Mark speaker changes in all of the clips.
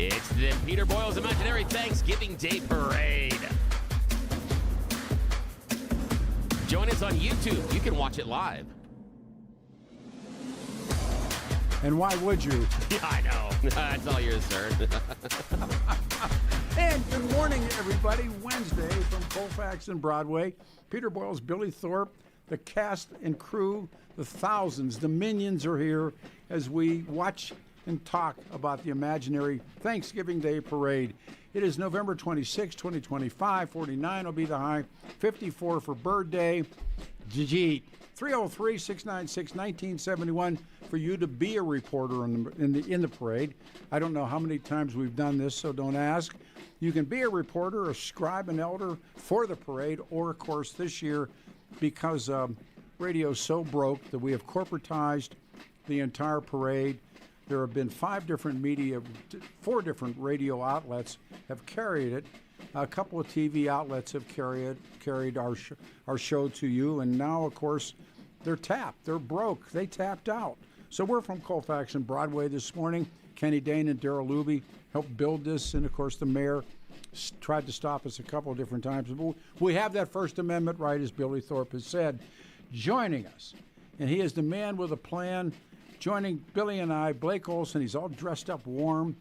Speaker 1: It's the Peter Boyles Imaginary Thanksgiving Day Parade. Join us on YouTube. You can watch it live.
Speaker 2: And why would you?
Speaker 1: Yeah, I know. That's all yours, sir.
Speaker 2: And good morning, everybody. Wednesday from Colfax and Broadway. Peter Boyles, Billy Thorpe, the cast and crew, the thousands, the minions are here as we watch and talk about the imaginary Thanksgiving Day Parade. It is November 26, 2025. 49 will be the high. 54 for Bird Day. Jijit. 303-696-1971 for you to be a reporter in the parade. I don't know how many times we've done this, so don't ask. You can be a reporter, a scribe, an elder for the parade, or, of course, this year, because radio's so broke that we have corporatized the entire parade. There have been 4 different radio outlets have carried it. A couple of TV outlets have carried our show to you, and now, of course, they're tapped. They're broke. They tapped out. So we're from Colfax and Broadway this morning. Kenny Dane and Darrell Luby helped build this, and, of course, the mayor tried to stop us a couple of different times. But we have that First Amendment right, as Billy Thorpe has said. Joining us, and he is the man with a plan. Joining Billy and I, Blake Olson. He's all dressed up warm.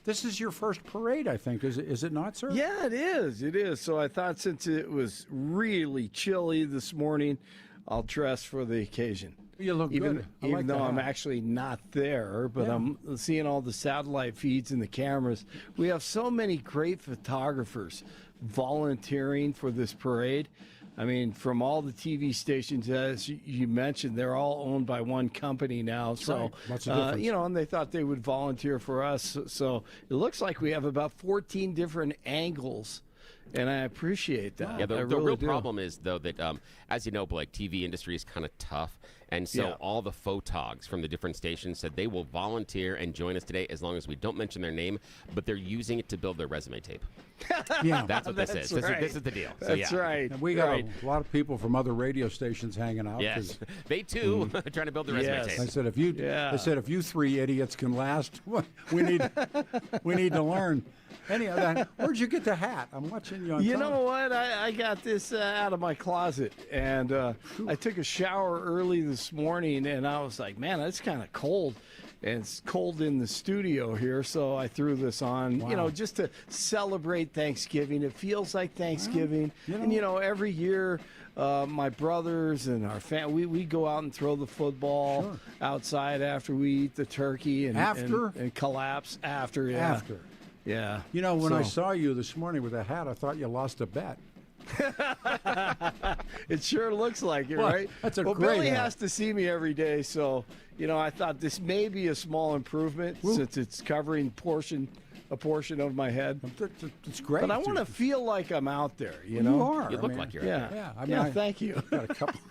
Speaker 2: This is your first parade, I think. Is it not, sir?
Speaker 3: Yeah, it is. It is. So I thought since it was really chilly this morning, I'll dress for the occasion.
Speaker 2: You look good.
Speaker 3: Even though I'm actually not there, but I'm seeing all the satellite feeds and the cameras. We have so many great photographers volunteering for this parade. I mean, from all the TV stations, as you mentioned, they're all owned by one company now.
Speaker 2: That's
Speaker 3: so,
Speaker 2: right. Lots of difference.
Speaker 3: and they thought they would volunteer for us. So it looks like we have about 14 different angles, and I appreciate that.
Speaker 1: Yeah, the
Speaker 3: really
Speaker 1: real
Speaker 3: do.
Speaker 1: problem is, though, that as you know, Blake, TV industry is kind of tough. And so all the photogs from the different stations said they will volunteer and join us today as long as we don't mention their name, but they're using it to build their resume tape.
Speaker 2: Yeah,
Speaker 1: that's what this is.
Speaker 3: Right.
Speaker 1: This is the deal. So,
Speaker 3: That's right.
Speaker 2: And we got a lot of people from other radio stations hanging out.
Speaker 1: Yes, they too trying to build their resume tape.
Speaker 2: I said if you 3 idiots can last, we need to learn. Anyhow, where'd you get the hat? I'm watching you on
Speaker 3: You know what? I got this out of my closet, and I took a shower early this morning, and I was like, man, it's kind of cold. And it's cold in the studio here, so I threw this on, just to celebrate Thanksgiving. It feels like Thanksgiving. And, every year, my brothers and our family, we go out and throw the football outside after we eat the turkey and collapse after. Yeah.
Speaker 2: After.
Speaker 3: Yeah.
Speaker 2: When I saw you this morning with a hat, I thought you lost a bet.
Speaker 3: It sure looks like it, right?
Speaker 2: That's great
Speaker 3: Billy
Speaker 2: hat.
Speaker 3: has to see me every day, so I thought this may be a small improvement since it's covering a portion of my head.
Speaker 2: It's great.
Speaker 3: But I want to feel like I'm out there. You
Speaker 2: are.
Speaker 1: You look like you're out there.
Speaker 3: Yeah. Thank you.
Speaker 2: Got a couple.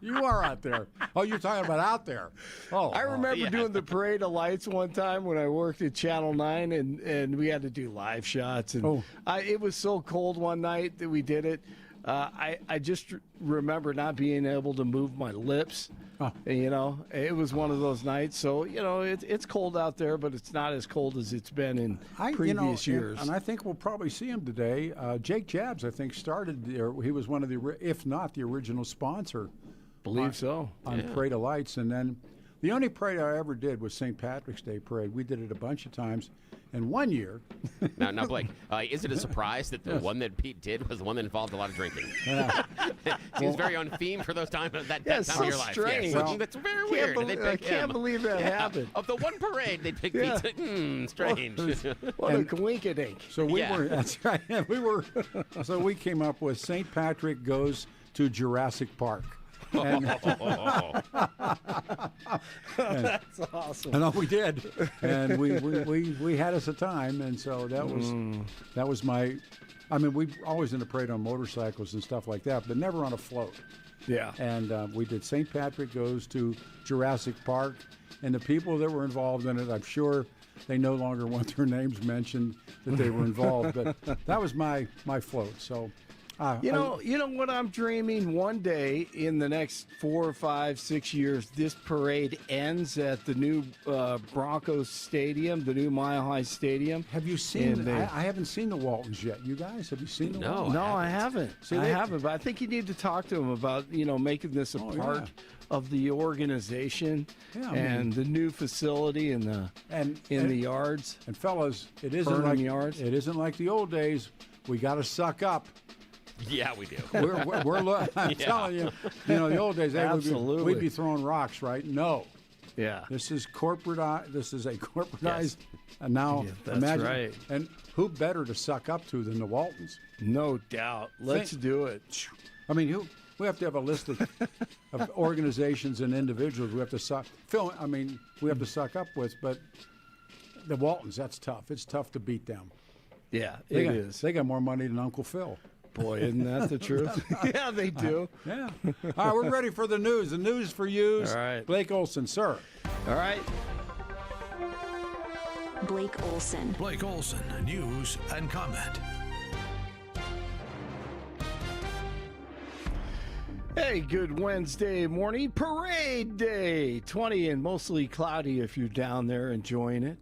Speaker 2: You are out there. Oh, you're talking about out there. Oh,
Speaker 3: I remember doing the Parade of Lights one time when I worked at Channel 9, and we had to do live shots. And it was so cold one night that we did it. I just remember not being able to move my lips.
Speaker 2: Oh.
Speaker 3: And, it was one of those nights. So, it's cold out there, but it's not as cold as it's been in previous years.
Speaker 2: And I think we'll probably see him today. Jake Jabs, I think, started there. He was one of the, if not the original sponsor.
Speaker 3: Believe so.
Speaker 2: On Parade of Lights. And then the only parade I ever did was St. Patrick's Day Parade. We did it a bunch of times. And one year.
Speaker 1: Now, Blake, is it a surprise that the one that Pete did was the one that involved a lot of drinking?
Speaker 2: Yeah.
Speaker 1: Seems very on theme for those time that time
Speaker 3: so
Speaker 1: of your life.
Speaker 3: strange.
Speaker 1: Yeah, that's very weird.
Speaker 3: I can't believe that happened.
Speaker 1: Of the one parade, they picked Pete. Strange.
Speaker 3: What a coinkydink.
Speaker 2: So we were. That's right. We were. So we came up with St. Patrick Goes to Jurassic Park. And,
Speaker 3: That's awesome.
Speaker 2: I know we did, and we had us a time, and so that was my. I mean, we always in the parade on motorcycles and stuff like that, but never on a float.
Speaker 3: Yeah.
Speaker 2: And we did St. Patrick Goes to Jurassic Park, and the people that were involved in it, I'm sure they no longer want their names mentioned that they were involved, but that was my float. So
Speaker 3: You know what I'm dreaming? One day in the next 4 or 5, 6 years, this parade ends at the new Broncos Stadium, the new Mile High Stadium.
Speaker 2: Have you seen? I haven't seen the Waltons yet. You guys, have you seen the Waltons?
Speaker 3: No, I haven't. I haven't. But I think you need to talk to them about making this a part of the organization and the new facility and the yards.
Speaker 2: And fellas, it isn't like the old days. We got to suck up.
Speaker 1: Yeah, we do.
Speaker 2: I'm telling you, the old days, we'd be throwing rocks, right? No.
Speaker 3: Yeah.
Speaker 2: This is corporate. This is a corporatized. And now,
Speaker 3: that's
Speaker 2: imagine.
Speaker 3: Right.
Speaker 2: And who better to suck up to than the Waltons?
Speaker 3: No doubt. Let's do it.
Speaker 2: I mean, we have to have a list of organizations and individuals we have to suck. We have to suck up with, but the Waltons, that's tough. It's tough to beat them.
Speaker 3: Yeah, it is.
Speaker 2: They got more money than Uncle Phil.
Speaker 3: Boy, isn't that the truth? Yeah, they do.
Speaker 2: Yeah. All right, we're ready for the news. The news for you.
Speaker 3: All right.
Speaker 2: Blake Olson, sir.
Speaker 3: All right.
Speaker 4: Blake Olson.
Speaker 5: Blake Olson, news and comment.
Speaker 3: Hey, good Wednesday morning. Parade Day. 20 and mostly cloudy if you're down there enjoying it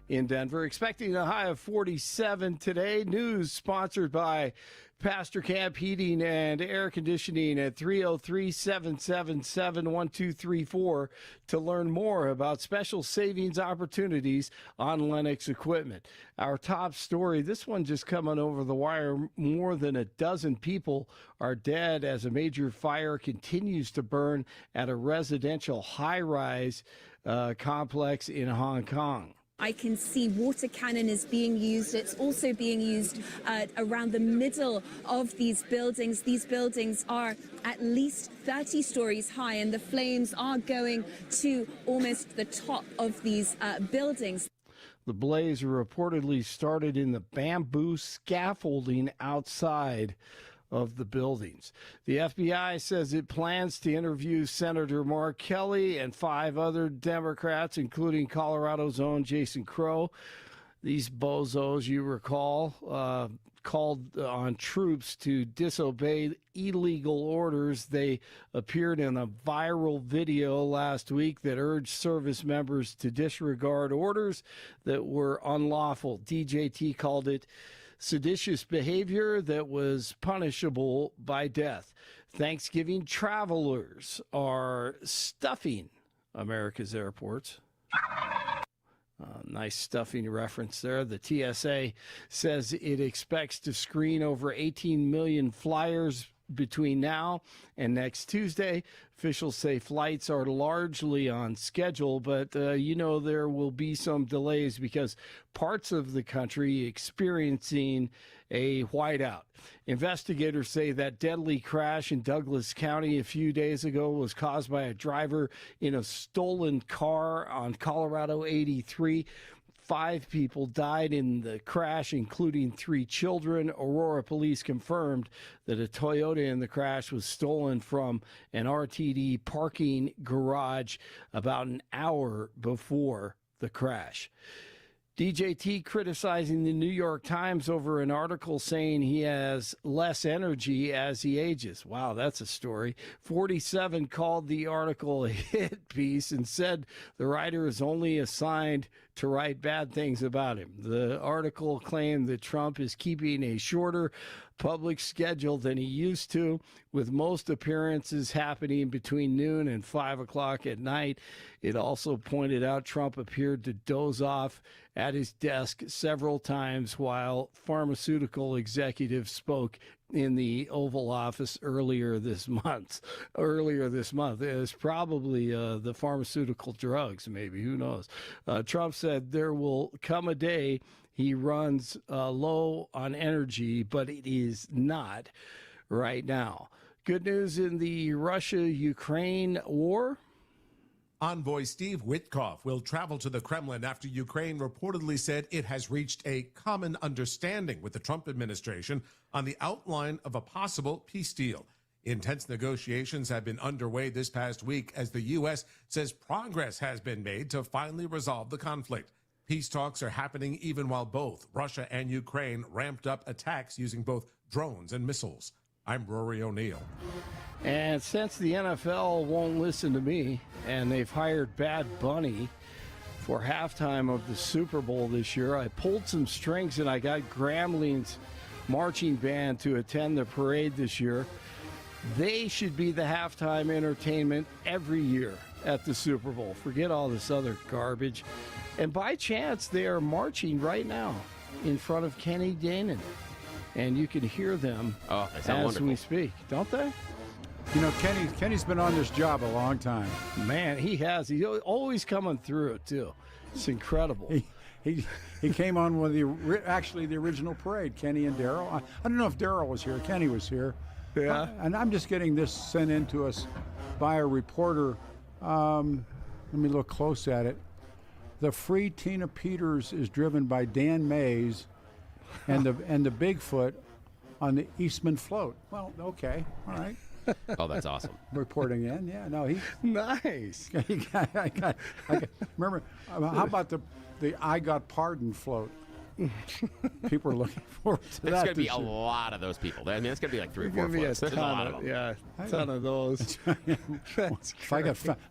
Speaker 3: in Denver. Expecting a high of 47 today. News sponsored by Pastor Camp Heating and Air Conditioning at 303-777-1234 to learn more about special savings opportunities on Lennox equipment. Our top story, this one just coming over the wire, more than a dozen people are dead as a major fire continues to burn at a residential high-rise complex in Hong Kong.
Speaker 6: I can see water cannon is being used. It's also being used around the middle of these buildings. These buildings are at least 30 stories high, and the flames are going to almost the top of these buildings.
Speaker 3: The blaze reportedly started in the bamboo scaffolding outside of the buildings. The FBI says it plans to interview Senator Mark Kelly and 5 other Democrats, including Colorado's own Jason Crow. These bozos, you recall, called on troops to disobey illegal orders. They appeared in a viral video last week that urged service members to disregard orders that were unlawful. DJT called it seditious behavior that was punishable by death. Thanksgiving travelers are stuffing America's airports. Nice stuffing reference there. The TSA says it expects to screen over 18 million flyers between now and next Tuesday. Officials say flights are largely on schedule, but there will be some delays because parts of the country experiencing a whiteout. Investigators say that deadly crash in Douglas County a few days ago was caused by a driver in a stolen car on Colorado 83. 5 people died in the crash, including 3 children. Aurora police confirmed that a Toyota in the crash was stolen from an RTD parking garage about an hour before the crash. DJT criticizing the New York Times over an article saying he has less energy as he ages. Wow, that's a story. 47 called the article a hit piece and said the writer is only assigned to write bad things about him. The article claimed that Trump is keeping a shorter public schedule than he used to, with most appearances happening between noon and 5 o'clock at night. It also pointed out Trump appeared to doze off at his desk several times while pharmaceutical executives spoke in the Oval Office earlier this month. It's probably the pharmaceutical drugs, maybe, who knows. Trump said there will come a day he runs low on energy, but it is not right now. Good news in the Russia-Ukraine war.
Speaker 7: Envoy Steve Witkoff will travel to the Kremlin after Ukraine reportedly said it has reached a common understanding with the Trump administration on the outline of a possible peace deal. Intense negotiations have been underway this past week as the U.S. says progress has been made to finally resolve the conflict. Peace talks are happening even while both Russia and Ukraine ramped up attacks using both drones and missiles. I'm Rory O'Neill.
Speaker 3: And since the NFL won't listen to me, and they've hired Bad Bunny for halftime of the Super Bowl this year, I pulled some strings and I got Gramblin's marching band to attend the parade this year. They should be the halftime entertainment every year at the Super Bowl. Forget all this other garbage. And by chance, they are marching right now in front of Kenny Danon. And you can hear them as
Speaker 1: wonderful.
Speaker 3: we speak, don't they?
Speaker 2: You know, Kenny's been on this job a long time.
Speaker 3: Man, he has. He's always coming through it, too. It's incredible.
Speaker 2: He came on with the original parade, Kenny and Daryl. I don't know if Daryl was here. Kenny was here.
Speaker 3: Yeah.
Speaker 2: And I'm just getting this sent in to us by a reporter. Let me look close at it. The Free Tina Peters is driven by Dan Mays and the Bigfoot on the Eastman float. Well, okay. All right.
Speaker 1: Oh, that's awesome.
Speaker 2: Reporting in. Yeah, no, he.
Speaker 3: Nice.
Speaker 2: I got, remember, how about the I Got Pardoned float? People are looking forward to that.
Speaker 1: There's going to be a lot of those people. I mean, it's going to be like 3 or 4 floats. There's a lot of them.
Speaker 3: Yeah, a ton of those. That's
Speaker 2: I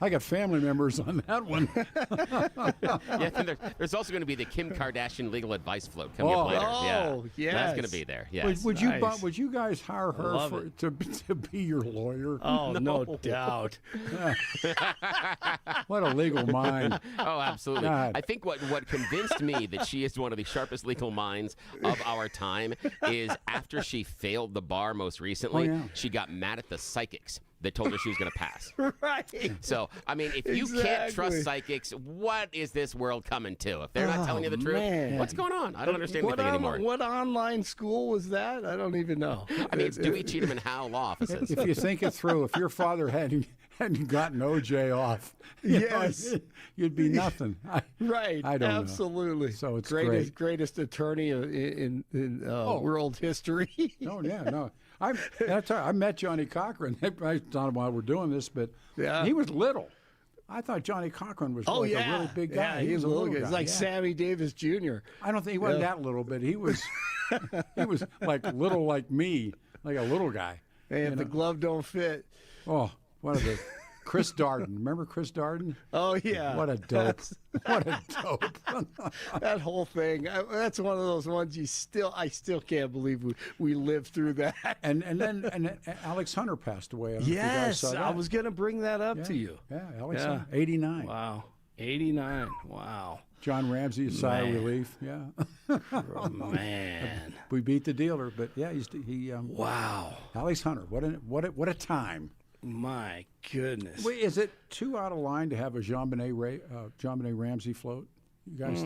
Speaker 2: got family members on that one.
Speaker 1: Yeah, and there's also going to be the Kim Kardashian legal advice float coming up later.
Speaker 3: Yes.
Speaker 1: That's going to be there. Yes.
Speaker 2: Would
Speaker 3: Nice.
Speaker 2: you guys hire her
Speaker 3: love it.
Speaker 2: to be your lawyer?
Speaker 3: Oh, no doubt.
Speaker 2: What a legal mind.
Speaker 1: Oh, absolutely.
Speaker 2: God.
Speaker 1: I think what convinced me that she is one of the sharpest legal minds of our time is after she failed the bar most recently, she got mad at the psychics that told her she was going to pass.
Speaker 3: Right.
Speaker 1: So, I mean, if you can't trust psychics, what is this world coming to? If they're not telling you the truth,
Speaker 3: man.
Speaker 1: what's going on? I don't understand anything anymore.
Speaker 3: What online school was that? I don't even know.
Speaker 1: I mean, it's Dewey, Cheatham, and Howe law offices.
Speaker 2: If you think it through, if your father hadn't gotten OJ off,
Speaker 3: Yes.
Speaker 2: you'd be nothing.
Speaker 3: Right.
Speaker 2: I don't know.
Speaker 3: Absolutely.
Speaker 2: So it's
Speaker 3: greatest attorney in world history.
Speaker 2: Oh yeah, no. I met Johnny Cochran. I don't know why we're doing this, but he was little. I thought Johnny Cochran was a really big guy.
Speaker 3: Yeah, he was a little guy.
Speaker 2: guy.
Speaker 3: He's like Sammy Davis Jr.
Speaker 2: I don't think he wasn't that little, but he was like little like me, like a little guy.
Speaker 3: Hey, if the glove don't fit.
Speaker 2: Oh, what are the Chris Darden. Remember Chris Darden?
Speaker 3: Oh, yeah.
Speaker 2: What a dope. What a dope.
Speaker 3: That whole thing. That's one of those ones I still can't believe we lived through that.
Speaker 2: And then Alex Hunter passed away. I don't know if you guys
Speaker 3: Yes,
Speaker 2: saw that.
Speaker 3: I was going to bring that up to you.
Speaker 2: Yeah, Alex Hunter, 89.
Speaker 3: Wow. 89. Wow.
Speaker 2: John Ramsey, a sigh of relief. Yeah.
Speaker 3: Oh, man.
Speaker 2: We beat the dealer, but yeah,
Speaker 3: Wow.
Speaker 2: Alex Hunter, what a time.
Speaker 3: My goodness.
Speaker 2: Wait, is it too out of line to have a Jean-Benet Ramsey float? You guys?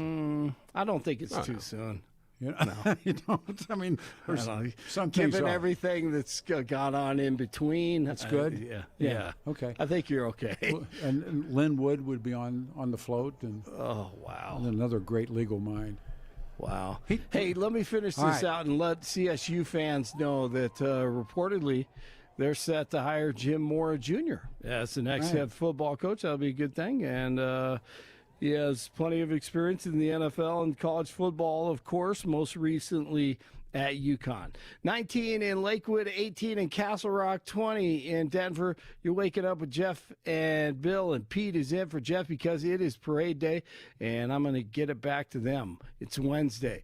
Speaker 3: I don't think it's too soon.
Speaker 2: You know, no. You don't. I mean, there's some things
Speaker 3: Given
Speaker 2: are.
Speaker 3: everything that's gone on in between,
Speaker 2: That's good.
Speaker 3: Yeah.
Speaker 2: Okay.
Speaker 3: I think you're okay.
Speaker 2: And Lynn Wood would be on the float, and
Speaker 3: Oh, wow.
Speaker 2: another great legal mind.
Speaker 3: Wow. Hey, let me finish this out and let CSU fans know that reportedly they're set to hire Jim Mora Jr. as the next head football coach. That'll be a good thing. And he has plenty of experience in the NFL and college football, of course, most recently at UConn. 19 in Lakewood, 18 in Castle Rock, 20 in Denver. You're waking up with Jeff and Bill, and Pete is in for Jeff because it is parade day, and I'm going to get it back to them. It's Wednesday.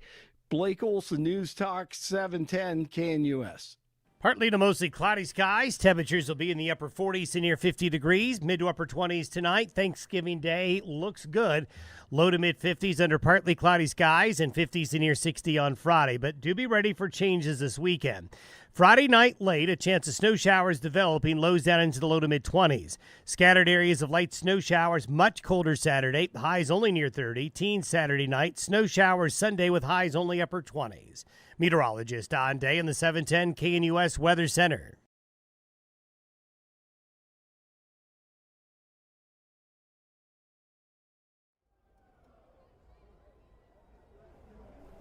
Speaker 3: Blake Olson, News Talk 710 KNUS.
Speaker 4: Partly to mostly cloudy skies. Temperatures will be in the upper 40s to near 50 degrees, mid to upper 20s tonight. Thanksgiving Day looks good. Low to mid 50s under partly cloudy skies and 50s to near 60 on Friday. But do be ready for changes this weekend. Friday night late, a chance of snow showers developing, lows down into the low to mid 20s. Scattered areas of light snow showers, much colder Saturday, highs only near 30. Teens Saturday night, snow showers Sunday with highs only upper 20s. Meteorologist Don Day in the 710 KNUS Weather Center.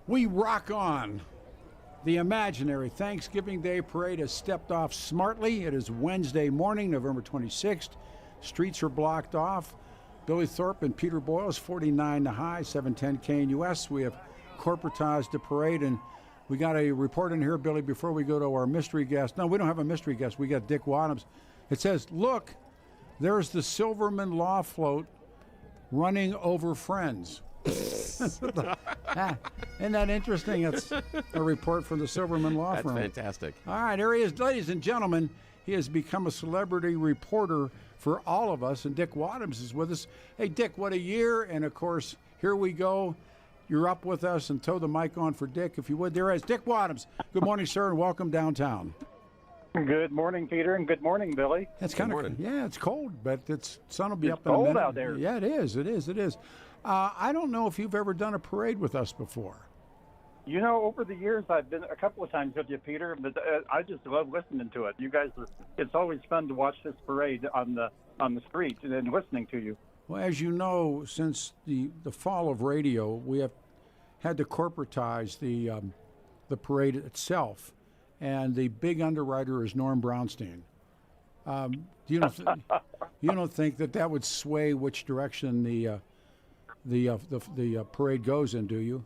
Speaker 2: We rock on. The imaginary Thanksgiving Day parade has stepped off smartly. It is Wednesday morning, November 26th. Streets are blocked off. Billy Thorpe and Peter Boyles, 49 to high, 710 KNUS. We have corporatized the parade, and We got a report in here, Billy, before we go to our mystery guest. No, we don't have a mystery guest. We got Dick Wadhams. It says, look, there's the Silverman Law float running over Friends. Isn't that interesting? It's a report from the Silverman Law firm.
Speaker 1: That's fantastic.
Speaker 2: All right, here he is, ladies and gentlemen. He has become a celebrity reporter for all of us, and Dick Wadhams is with us. Hey, Dick, what a year, and of course, here we go. You're up with us, and tow the mic on for Dick, if you would. There is Dick Wadhams. Good morning, sir, and welcome downtown.
Speaker 8: Good morning, Peter, and good morning, Billy.
Speaker 2: It's kind of, yeah, it's cold, but sun will be up in a
Speaker 8: cold
Speaker 2: minute.
Speaker 8: out there.
Speaker 2: Yeah, it is. I don't know if you've ever done a parade with us before.
Speaker 8: You know, over the years, I've been a couple of times with you, Peter, but I just love listening to it. You guys, it's always fun to watch this parade on the street and listening to you.
Speaker 2: Well, as you know, since the fall of radio, we have had to corporatize the parade itself, and the big underwriter is Norm Brownstein. You don't think that would sway which direction the parade goes in, do you?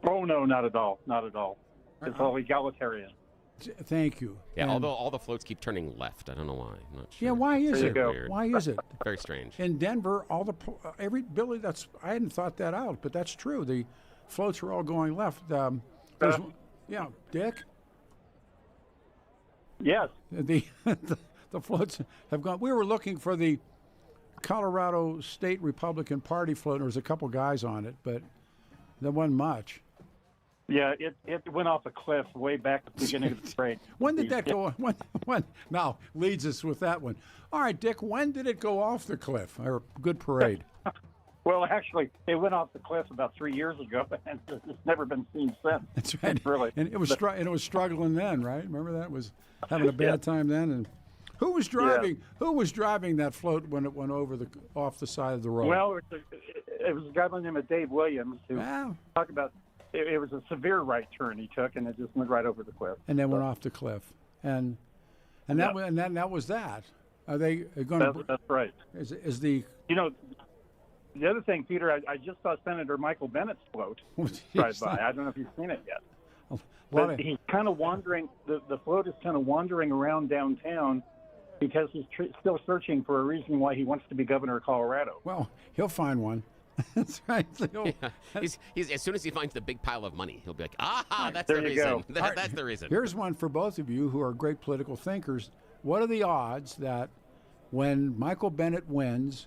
Speaker 8: Oh no, not at all, not at all. It's all egalitarian.
Speaker 2: Thank you.
Speaker 1: Yeah,
Speaker 2: And-
Speaker 1: although all the floats keep turning left. I don't know why. I'm not sure.
Speaker 2: Yeah, why is
Speaker 8: There you
Speaker 2: it?
Speaker 8: go.
Speaker 1: Weird.
Speaker 2: Why is it?
Speaker 1: Very strange.
Speaker 2: In Denver, all the Billy, I hadn't thought that out, but that's true. The floats are all going left. Yeah, Dick.
Speaker 8: Yes.
Speaker 2: The floats have gone. We were looking for the Colorado State Republican Party float. There was a couple guys on it, but there wasn't much.
Speaker 8: Yeah, it went off a cliff way back at the beginning of the parade.
Speaker 2: When did that go? When? Now leads us with that one. All right, Dick. When did it go off the cliff? Or good parade.
Speaker 8: Well, actually, it went off the cliff about 3 years ago, and it's never been seen since.
Speaker 2: That's right.
Speaker 8: Really.
Speaker 2: And it was struggling then, right? Remember that? It was having a bad time then. And who was driving?
Speaker 8: Yeah.
Speaker 2: Who was driving that float when it went off the side of the road?
Speaker 8: Well, it was a guy by the name of Dave Williams who talked about it was a severe right turn he took, and it just went right over the cliff.
Speaker 2: And then went off the cliff. And that was that. Are they going to?
Speaker 8: That's right.
Speaker 2: Is the
Speaker 8: The other thing, Peter, I just saw Senator Michael Bennett's float drive by. I don't know if you've seen it yet. But he's kind of wandering. The float is kind of wandering around downtown because he's still searching for a reason why he wants to be governor of Colorado.
Speaker 2: Well, he'll find one. That's right.
Speaker 1: He's as soon as he finds the big pile of money, he'll be like, "Aha, that's
Speaker 8: There
Speaker 1: the
Speaker 8: you
Speaker 1: reason.
Speaker 8: go.
Speaker 1: That's the reason."
Speaker 2: Here's one for both of you who are great political thinkers. What are the odds that when Michael Bennett wins,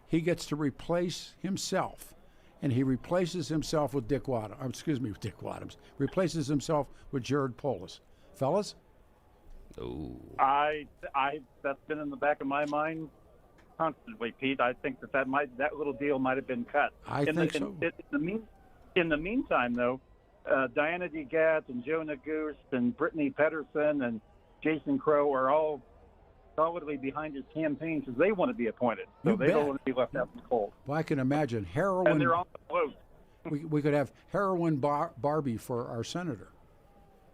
Speaker 2: he gets to replace himself, and he replaces himself with Dick Wadhams. Replaces himself with Jared Polis. Fellas?
Speaker 1: Oh.
Speaker 8: That's been in the back of my mind constantly, Pete. I think that little deal might have been cut.
Speaker 2: I think so.
Speaker 8: In the meantime, though, Diana DeGette and Jonah Goose and Brittany Pedersen and Jason Crow are all solidly behind his campaign because they want to be appointed. So they don't want to be left out in the cold.
Speaker 2: Well, I can imagine heroin.
Speaker 8: And they're on the float.
Speaker 2: We could have heroin Barbie for our senator.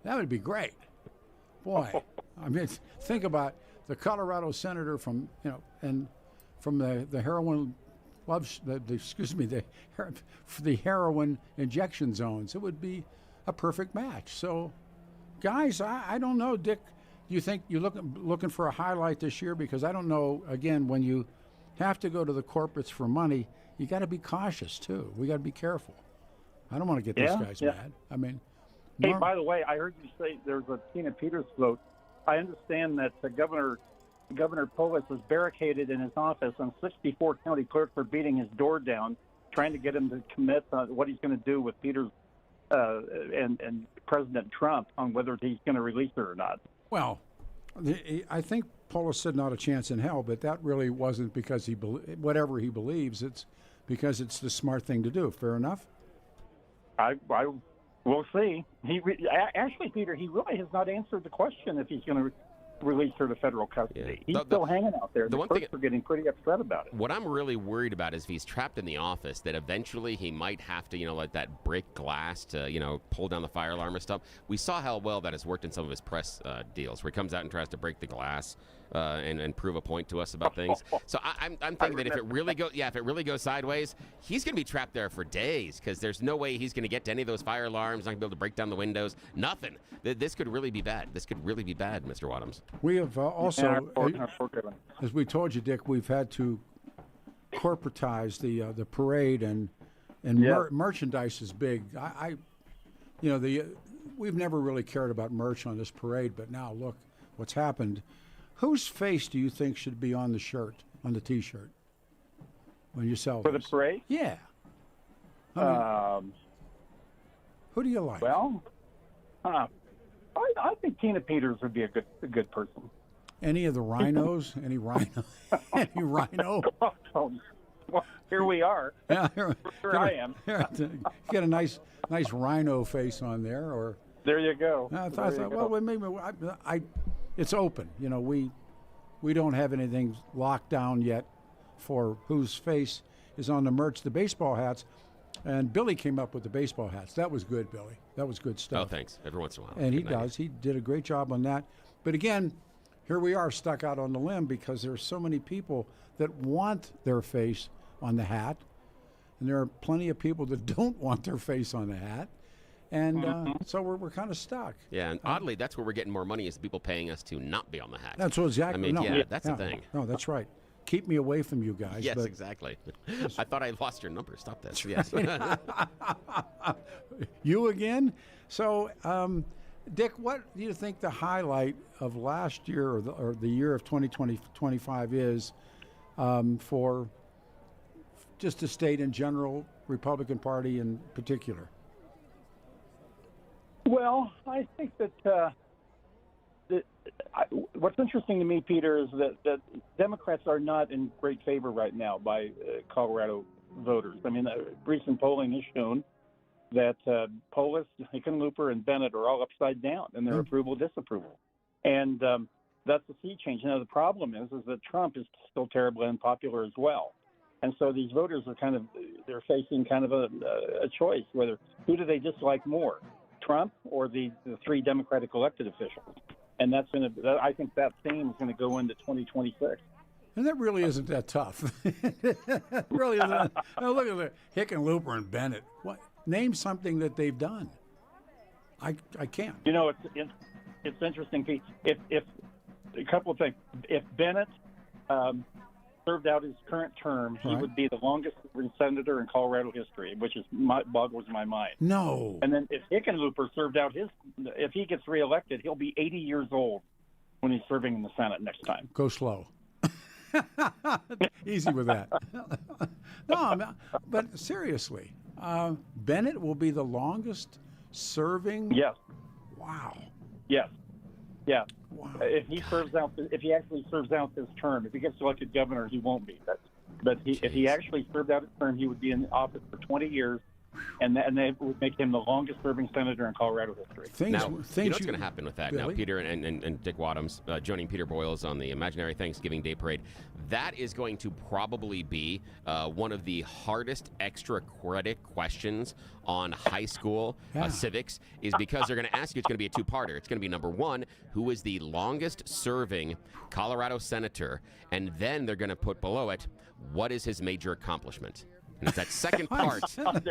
Speaker 2: That would be great. Boy, I mean, think about the Colorado senator from the heroin the heroin injection zones. It would be a perfect match. So, guys, I don't know, Dick. Do you think you're looking for a highlight this year? Because I don't know. Again, when you have to go to the corporates for money, you got to be cautious too. We got to be careful. I don't want to get these guys mad. I mean,
Speaker 8: hey, by the way, I heard you say there's a Tina Peters float. I understand that Governor Polis was barricaded in his office on 64 county clerk for beating his door down, trying to get him to commit on what he's going to do with Peters and President Trump on whether he's going to release her or not.
Speaker 2: Well, I think Polis said not a chance in hell, but that really wasn't because whatever he believes. It's because it's the smart thing to do. Fair enough?
Speaker 8: We'll see. Actually, Peter, he really has not answered the question if he's going to release her to federal custody. He's still hanging out there. The clerks are getting pretty upset about it.
Speaker 1: What I'm really worried about is if he's trapped in the office, that eventually he might have to, let that break glass to, pull down the fire alarm or stuff. We saw how well that has worked in some of his press deals, where he comes out and tries to break the glass. and prove a point to us about things. So I'm thinking that if it really goes sideways, he's going to be trapped there for days because there's no way he's going to get to any of those fire alarms. Not going to be able to break down the windows. Nothing. This could really be bad. This could really be bad, Mr. Wadhams.
Speaker 2: We have also, as we told you, Dick, we've had to corporatize the parade and merchandise is big. We've never really cared about merch on this parade, but now look what's happened. Whose face do you think should be on the shirt, on the T-shirt, when you sell
Speaker 8: for
Speaker 2: this?
Speaker 8: the parade?
Speaker 2: Yeah. Who do you like?
Speaker 8: Well, I think Tina Peters would be a good person.
Speaker 2: Any of the rhinos? Any rhino? Any rhino?
Speaker 8: Well, here we are.
Speaker 2: Yeah,
Speaker 8: Here I am.
Speaker 2: Get a nice rhino face on there, or
Speaker 8: there you go.
Speaker 2: I thought, well, maybe it's open. We don't have anything locked down yet for whose face is on the merch. The baseball hats, and Billy came up with the baseball hats. That was good, Billy. That was good stuff.
Speaker 1: Oh, thanks. Every once in a while.
Speaker 2: And he does. He did a great job on that. But again, here we are stuck out on the limb because there's so many people that want their face on the hat, and there are plenty of people that don't want their face on the hat. And so we're kind of stuck.
Speaker 1: Yeah, and oddly, that's where we're getting more money is the people paying us to not be on the hat.
Speaker 2: That's what exactly.
Speaker 1: I mean, that's the thing.
Speaker 2: No, that's right. Keep me away from you guys.
Speaker 1: Yes, exactly. I thought I lost your number. Stop that. Yes.
Speaker 2: You again? So, Dick, what do you think the highlight of last year or the year of 2025 is for just the state in general, Republican Party in particular?
Speaker 8: Well, I think that what's interesting to me, Peter, is that Democrats are not in great favor right now by Colorado voters. I mean, recent polling has shown that Polis, Hickenlooper, and Bennett are all upside down in their approval-disapproval. And that's a sea change. Now, the problem is that Trump is still terribly unpopular as well. And so these voters are they're facing kind of a choice, who do they dislike more, Trump or the three Democratic elected officials? And I think that theme is going to go into 2026.
Speaker 2: And that really isn't that tough. Really isn't. Now look at Hickenlooper and Bennett. What? Name something that they've done. I can't.
Speaker 8: It's interesting, Pete. If a couple of things. If Bennett served out his current term, he would be the longest-serving senator in Colorado history, which boggles my mind.
Speaker 2: No.
Speaker 8: And then if Hickenlooper served out if he gets reelected, he'll be 80 years old when he's serving in the Senate next time.
Speaker 2: Go slow. Easy with that. No, but seriously, Bennett will be the longest-serving.
Speaker 8: Yes.
Speaker 2: Wow.
Speaker 8: Yes. Yeah.
Speaker 2: Wow.
Speaker 8: If he actually serves out this term, if he gets elected governor, he won't be. But if he actually served out his term, he would be in office for 20 years, and they would make him the longest-serving senator in Colorado history.
Speaker 1: You know what's going to happen with that
Speaker 2: Billy?
Speaker 1: now, Peter and Dick Wadhams joining Peter Boyles on the Imaginary Thanksgiving Day Parade. That is going to probably be one of the hardest extra credit questions on high school civics, is because they're going to ask you. It's going to be a two-parter. It's going to be number one, who is the longest-serving Colorado senator, and then they're going to put below it, what is his major accomplishment? And it's that second part.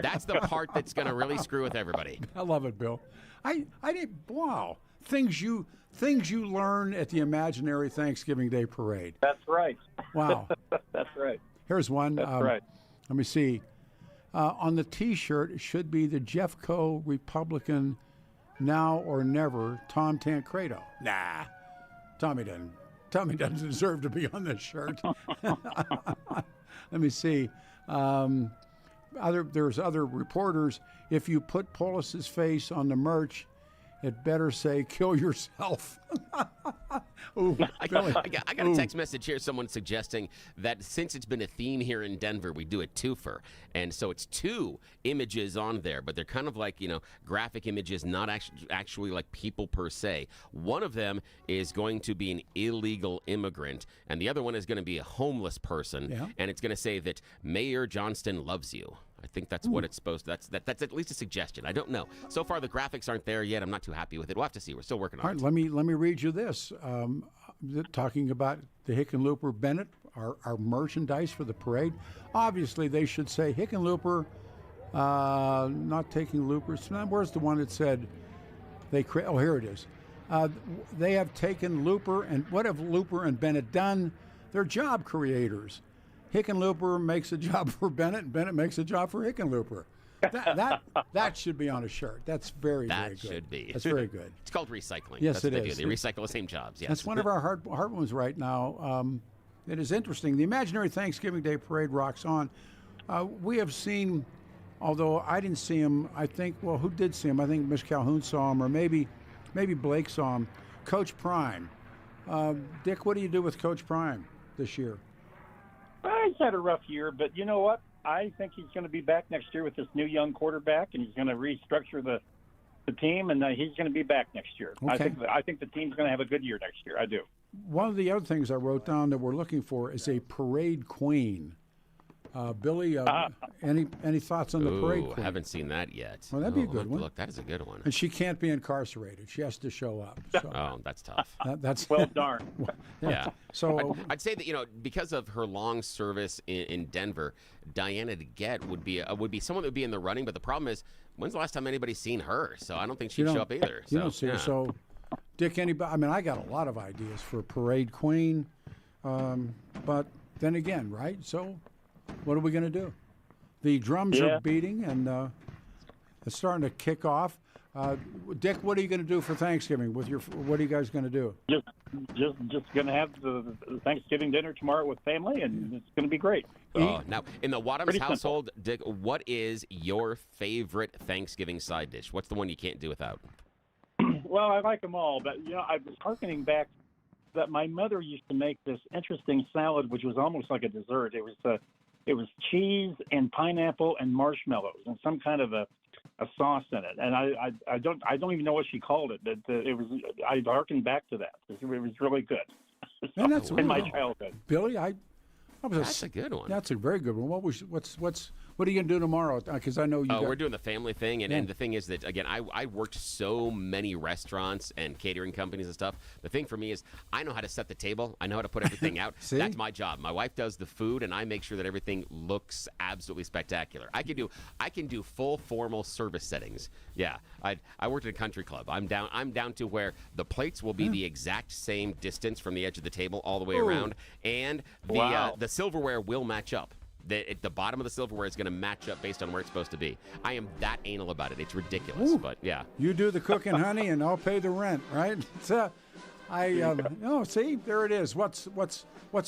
Speaker 1: That's the part that's going to really screw with everybody.
Speaker 2: I love it, Bill. I did. Wow, things you learn at the Imaginary Thanksgiving Day Parade.
Speaker 8: That's right.
Speaker 2: Wow.
Speaker 8: That's right.
Speaker 2: Here's one.
Speaker 8: That's right.
Speaker 2: Let me see. On the T-shirt, it should be the Jeffco Republican now or never, Tom Tancredo. Nah, Tommy doesn't deserve to be on this shirt. Let me see. There's other reporters. If you put Polis's face on the merch, it better say "kill yourself." Ooh,
Speaker 1: I got a text message here. Someone suggesting that since it's been a theme here in Denver, we do a twofer, and so it's two images on there, but they're kind of like graphic images, not actually like people per se. One of them is going to be an illegal immigrant, and the other one is going to be a homeless person, and it's going to say that Mayor Johnston loves you. I think that's what it's supposed to. That's at least a suggestion. I don't know. So far, the graphics aren't there yet. I'm not too happy with it. We'll have to see. We're still working on it.
Speaker 2: Let me read you this. talking about the Hickenlooper Bennett, our merchandise for the parade. Obviously, they should say Hickenlooper, not taking loopers. Where's the one that said oh, here it is. They have taken Looper, and what have Looper and Bennett done? They're job creators. Hickenlooper makes a job for Bennett, and Bennett makes a job for Hickenlooper. That should be on a shirt. That's very good.
Speaker 1: That should be.
Speaker 2: That's very good.
Speaker 1: It's called recycling.
Speaker 2: Yes,
Speaker 1: That's what
Speaker 2: it
Speaker 1: they
Speaker 2: is.
Speaker 1: do. They recycle the same jobs. Yes.
Speaker 2: That's one of our heart ones right now. It is interesting. The Imaginary Thanksgiving Day Parade rocks on. We have seen, although I didn't see him, I think, well, who did see him? I think Miss Calhoun saw him, or maybe Blake saw him. Coach Prime. Dick, what do you do with Coach Prime this year?
Speaker 8: He's had a rough year, but you know what? I think he's going to be back next year with this new young quarterback, and he's going to restructure the team, and he's going to be back next year.
Speaker 2: Okay.
Speaker 8: I think the team's going to have a good year next year. I do.
Speaker 2: One of the other things I wrote down that we're looking for is a parade queen. Billy, any thoughts on the parade queen?
Speaker 1: I haven't seen that yet.
Speaker 2: Well, that'd be a good one.
Speaker 1: Look, that is a good one.
Speaker 2: And she can't be incarcerated. She has to show up. So
Speaker 1: Oh, that's tough.
Speaker 2: that's
Speaker 8: Well, darn.
Speaker 1: Yeah.
Speaker 2: So
Speaker 1: I'd say that because of her long service in Denver, Diana DeGette would be someone that would be in the running. But the problem is, when's the last time anybody's seen her? So I don't think she'd show up either.
Speaker 2: You don't see her. So, Dick, anybody? I mean, I got a lot of ideas for parade queen, but then again, right? So, what are we going to do? The drums are beating, and it's starting to kick off. Dick, what are you going to do for Thanksgiving? What are you guys going to do?
Speaker 8: Just going to have the Thanksgiving dinner tomorrow with family, and it's going to be great. So,
Speaker 1: now, in the Wadhams
Speaker 8: Pretty
Speaker 1: household, Dick, what is your favorite Thanksgiving side dish? What's the one you can't do without?
Speaker 8: well, I like them all, but I was harkening back that my mother used to make this interesting salad, which was almost like a dessert. It was cheese and pineapple and marshmallows and some kind of a sauce in it. And I don't even know what she called it, but I harkened back to that. It was really good.
Speaker 2: And that's
Speaker 8: in my childhood.
Speaker 2: Billy,
Speaker 1: That's a good one.
Speaker 2: That's a very good one. What are you going to do tomorrow? Because I know you.
Speaker 1: We're doing the family thing, and the thing is that again, I worked so many restaurants and catering companies and stuff. The thing for me is I know how to set the table. I know how to put everything out.
Speaker 2: See?
Speaker 1: That's my job. My wife does the food, and I make sure that everything looks absolutely spectacular. I can do full formal service settings. Yeah, I worked at a country club. I'm down to where the plates will be the exact same distance from the edge of the table all the way around, and the silverware will match up. At the bottom of the silverware is going to match up based on where it's supposed to be. I am that anal about it. It's ridiculous, but yeah.
Speaker 2: You do the cooking, honey, and I'll pay the rent, right? So, see, there it is. What's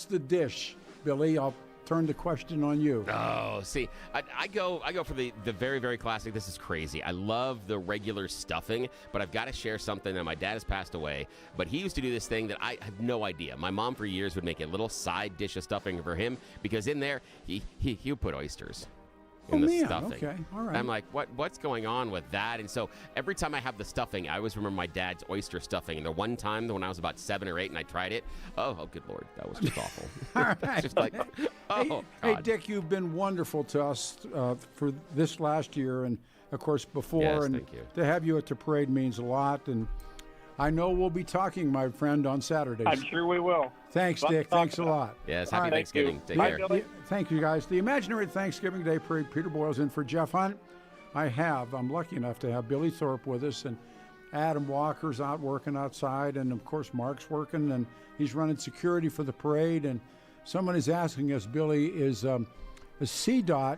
Speaker 2: the dish, Billy? I'll turn the question on you.
Speaker 1: Oh, see, I go for the very, very classic. This is crazy. I love the regular stuffing, but I've got to share something. Now, my dad has passed away, but he used to do this thing that I have no idea. My mom for years would make a little side dish of stuffing for him because in there he would put oysters in the stuffing.
Speaker 2: Okay, all right.
Speaker 1: I'm like, what's going on with that? And so every time I have the stuffing, I always remember my dad's oyster stuffing. And the one time when I was about 7 or 8 and I tried it, oh good Lord, that was just awful.
Speaker 2: All right.
Speaker 1: It's just like,
Speaker 2: hey, Dick, you've been wonderful to us for this last year and, of course, before.
Speaker 1: Yes,
Speaker 2: and
Speaker 1: thank you.
Speaker 2: To have you at the parade means a lot. And I know we'll be talking, my friend, on Saturdays.
Speaker 8: I'm sure we will.
Speaker 2: Thanks, Dick. Thanks a lot.
Speaker 1: Yes,
Speaker 2: All
Speaker 1: happy
Speaker 2: right.
Speaker 1: Thanksgiving. Take
Speaker 8: Bye,
Speaker 1: care.
Speaker 8: Billy.
Speaker 2: Thank you, guys. The Imaginary Thanksgiving Day Parade, Peter Boyles in for Jeff Hunt. I'm lucky enough to have Billy Thorpe with us, and Adam Walker's out working outside, and of course Mark's working, and he's running security for the parade. And someone is asking us, Billy, is CDOT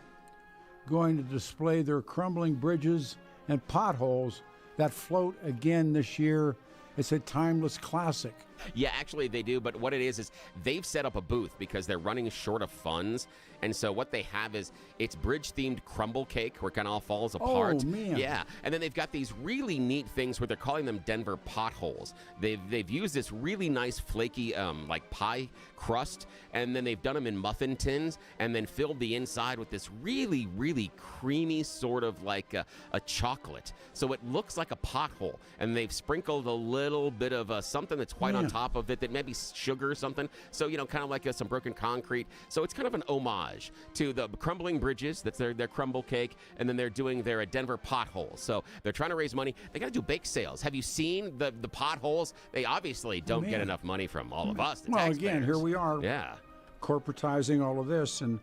Speaker 2: going to display their crumbling bridges and potholes that float again this year? It's a timeless classic.
Speaker 1: Yeah, actually they do, but what it is they've set up a booth because they're running short of funds. And so what they have is it's bridge-themed crumble cake where it kind of all falls apart.
Speaker 2: Oh, man.
Speaker 1: Yeah, and then they've got these really neat things where they're calling them Denver potholes. They've used this really nice flaky like pie crust, and then they've done them in muffin tins and then filled the inside with this really, really creamy sort of like a chocolate. So it looks like a pothole, and they've sprinkled a little bit of something that's white on top of it that maybe sugar or something. So, kind of like some broken concrete. So it's kind of an homage to the crumbling bridges. That's their crumble cake. And then they're doing their Denver potholes. So they're trying to raise money. They got to do bake sales. Have you seen the potholes? They obviously don't get enough money from all of us, the taxpayers.
Speaker 2: Again, here we are.
Speaker 1: Yeah.
Speaker 2: Corporatizing all of this. And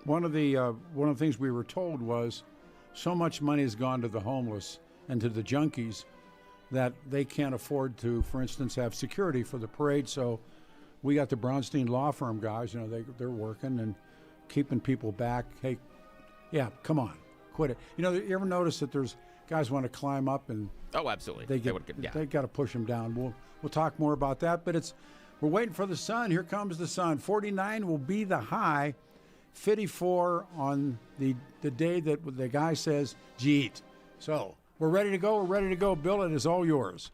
Speaker 2: one of the things we were told was so much money has gone to the homeless and to the junkies that they can't afford to, for instance, have security for the parade. So we got the Brownstein law firm guys, they're working and keeping people back. Hey, yeah, come on, quit it. You ever notice that there's guys want to climb up and
Speaker 1: oh, absolutely,
Speaker 2: they got to push them down. We'll talk more about that, but we're waiting for the sun. Here comes the sun. 49 will be the high. 54 on the day that the guy says, "Jeet." So we're ready to go. We're ready to go. Bill, it is all yours.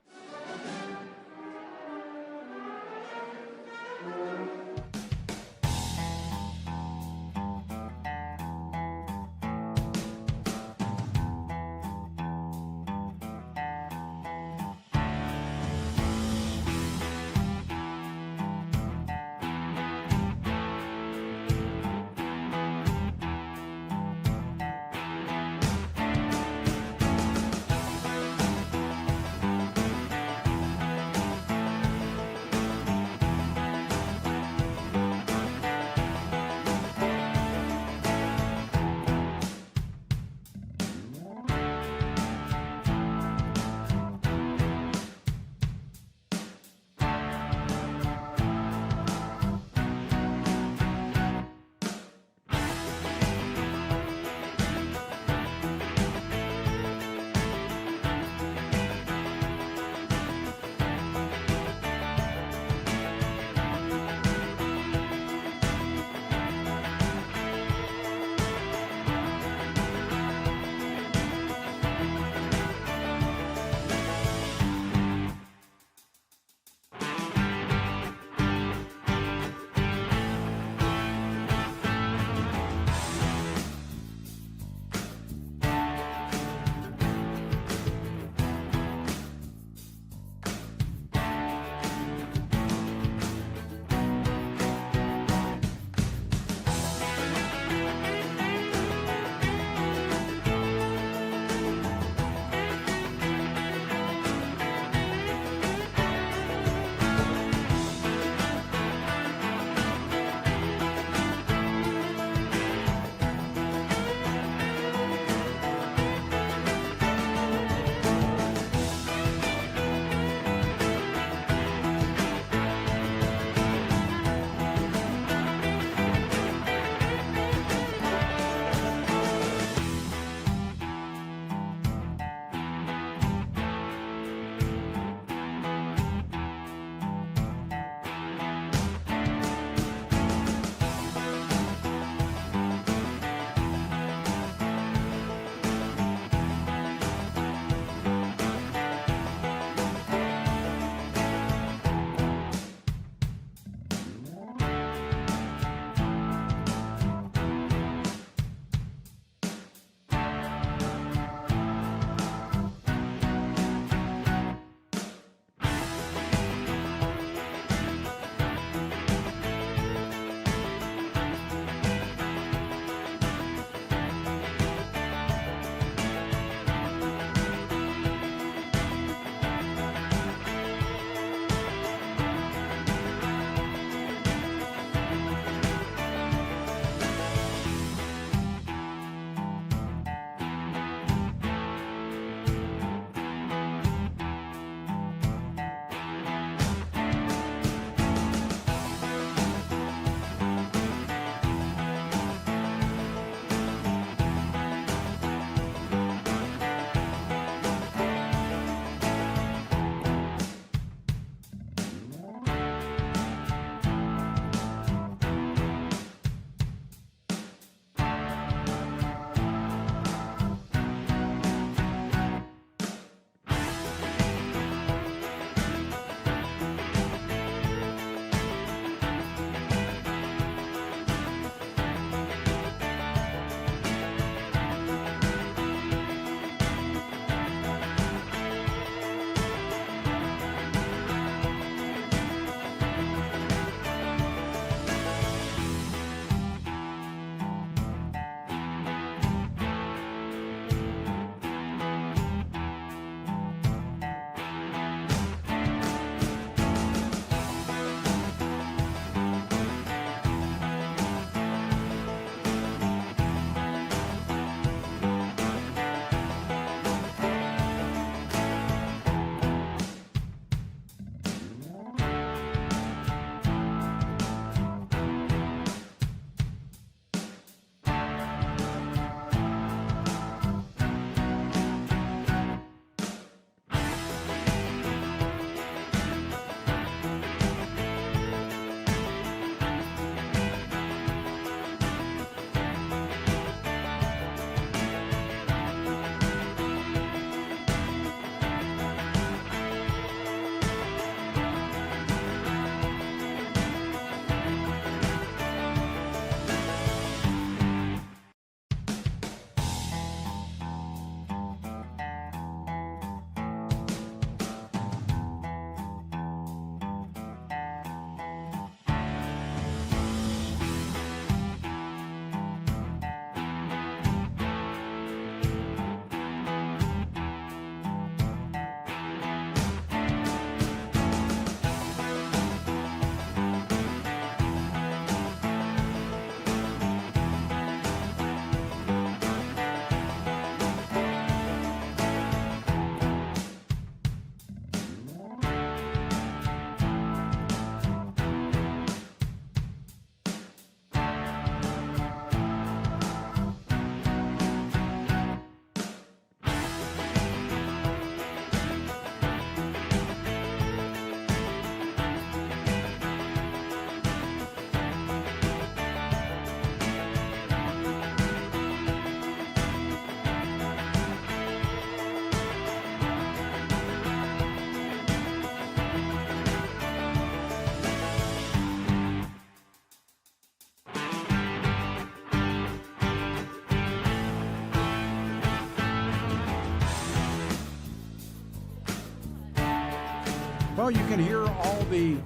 Speaker 2: Well, you can hear all the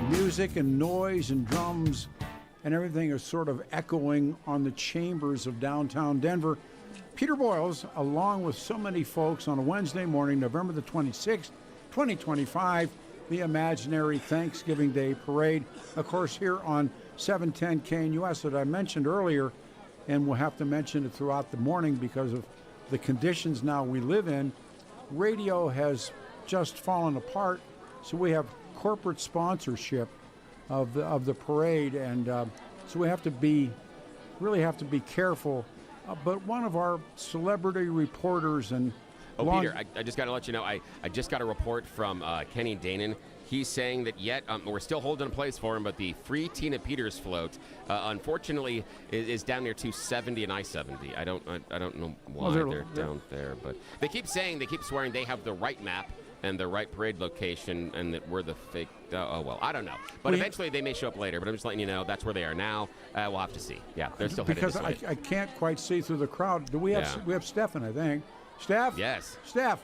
Speaker 2: music and noise and drums and everything is sort of echoing on the chambers of downtown Denver. Peter Boyles, along with so many folks, on a Wednesday morning, November the 26th, 2025, the imaginary Thanksgiving Day Parade, of course, here on 710 KNUS that I mentioned earlier, and we'll have to mention it throughout the morning because of the conditions now we live in. Radio has just fallen apart, so we have corporate sponsorship of the parade, and so we really have to be careful. But one of our celebrity reporters and
Speaker 1: Peter, I just got to let you know, I just got a report from Kenny Danon. He's saying that we're still holding a place for him, but the free Tina Peters float, unfortunately, is down near 270 and I-70. I don't know why they're down there, but they keep swearing they have the right map and the right parade location, and that we're the fake. I don't know. But eventually they may show up later. But I'm just letting you know that's where they are now. We'll have to see. Yeah, they're still headed this way.
Speaker 2: Because I can't quite see through the crowd. Do we have? We have Stefan, I think. Steph?
Speaker 1: Yes.
Speaker 2: Stefan.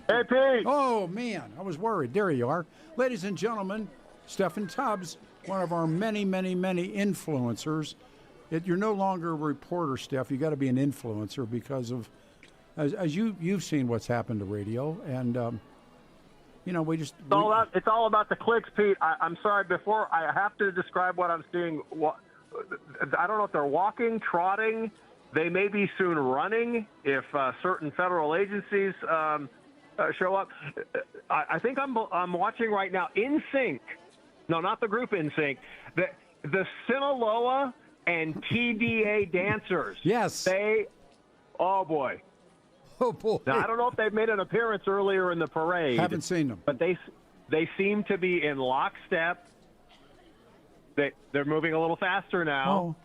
Speaker 9: Hey, Pete.
Speaker 2: Oh, man. I was worried. There you are. Ladies and gentlemen, Stefan Tubbs, one of our many, many, many influencers. You're no longer a reporter, Steph. You got to be an influencer because of, as you've seen what's happened to radio. And, it's
Speaker 9: all about the clicks, Pete. I'm sorry. Before I have to describe what I'm seeing. I don't know if they're walking, trotting. They may be soon running if certain federal agencies show up. I think I'm watching right now NSYNC. No, not the group NSYNC. The Sinaloa and TDA dancers.
Speaker 2: Yes.
Speaker 9: Oh boy. Now, I don't know if they've made an appearance earlier in the parade.
Speaker 2: Haven't seen them.
Speaker 9: But they seem to be in lockstep. They're moving a little faster now.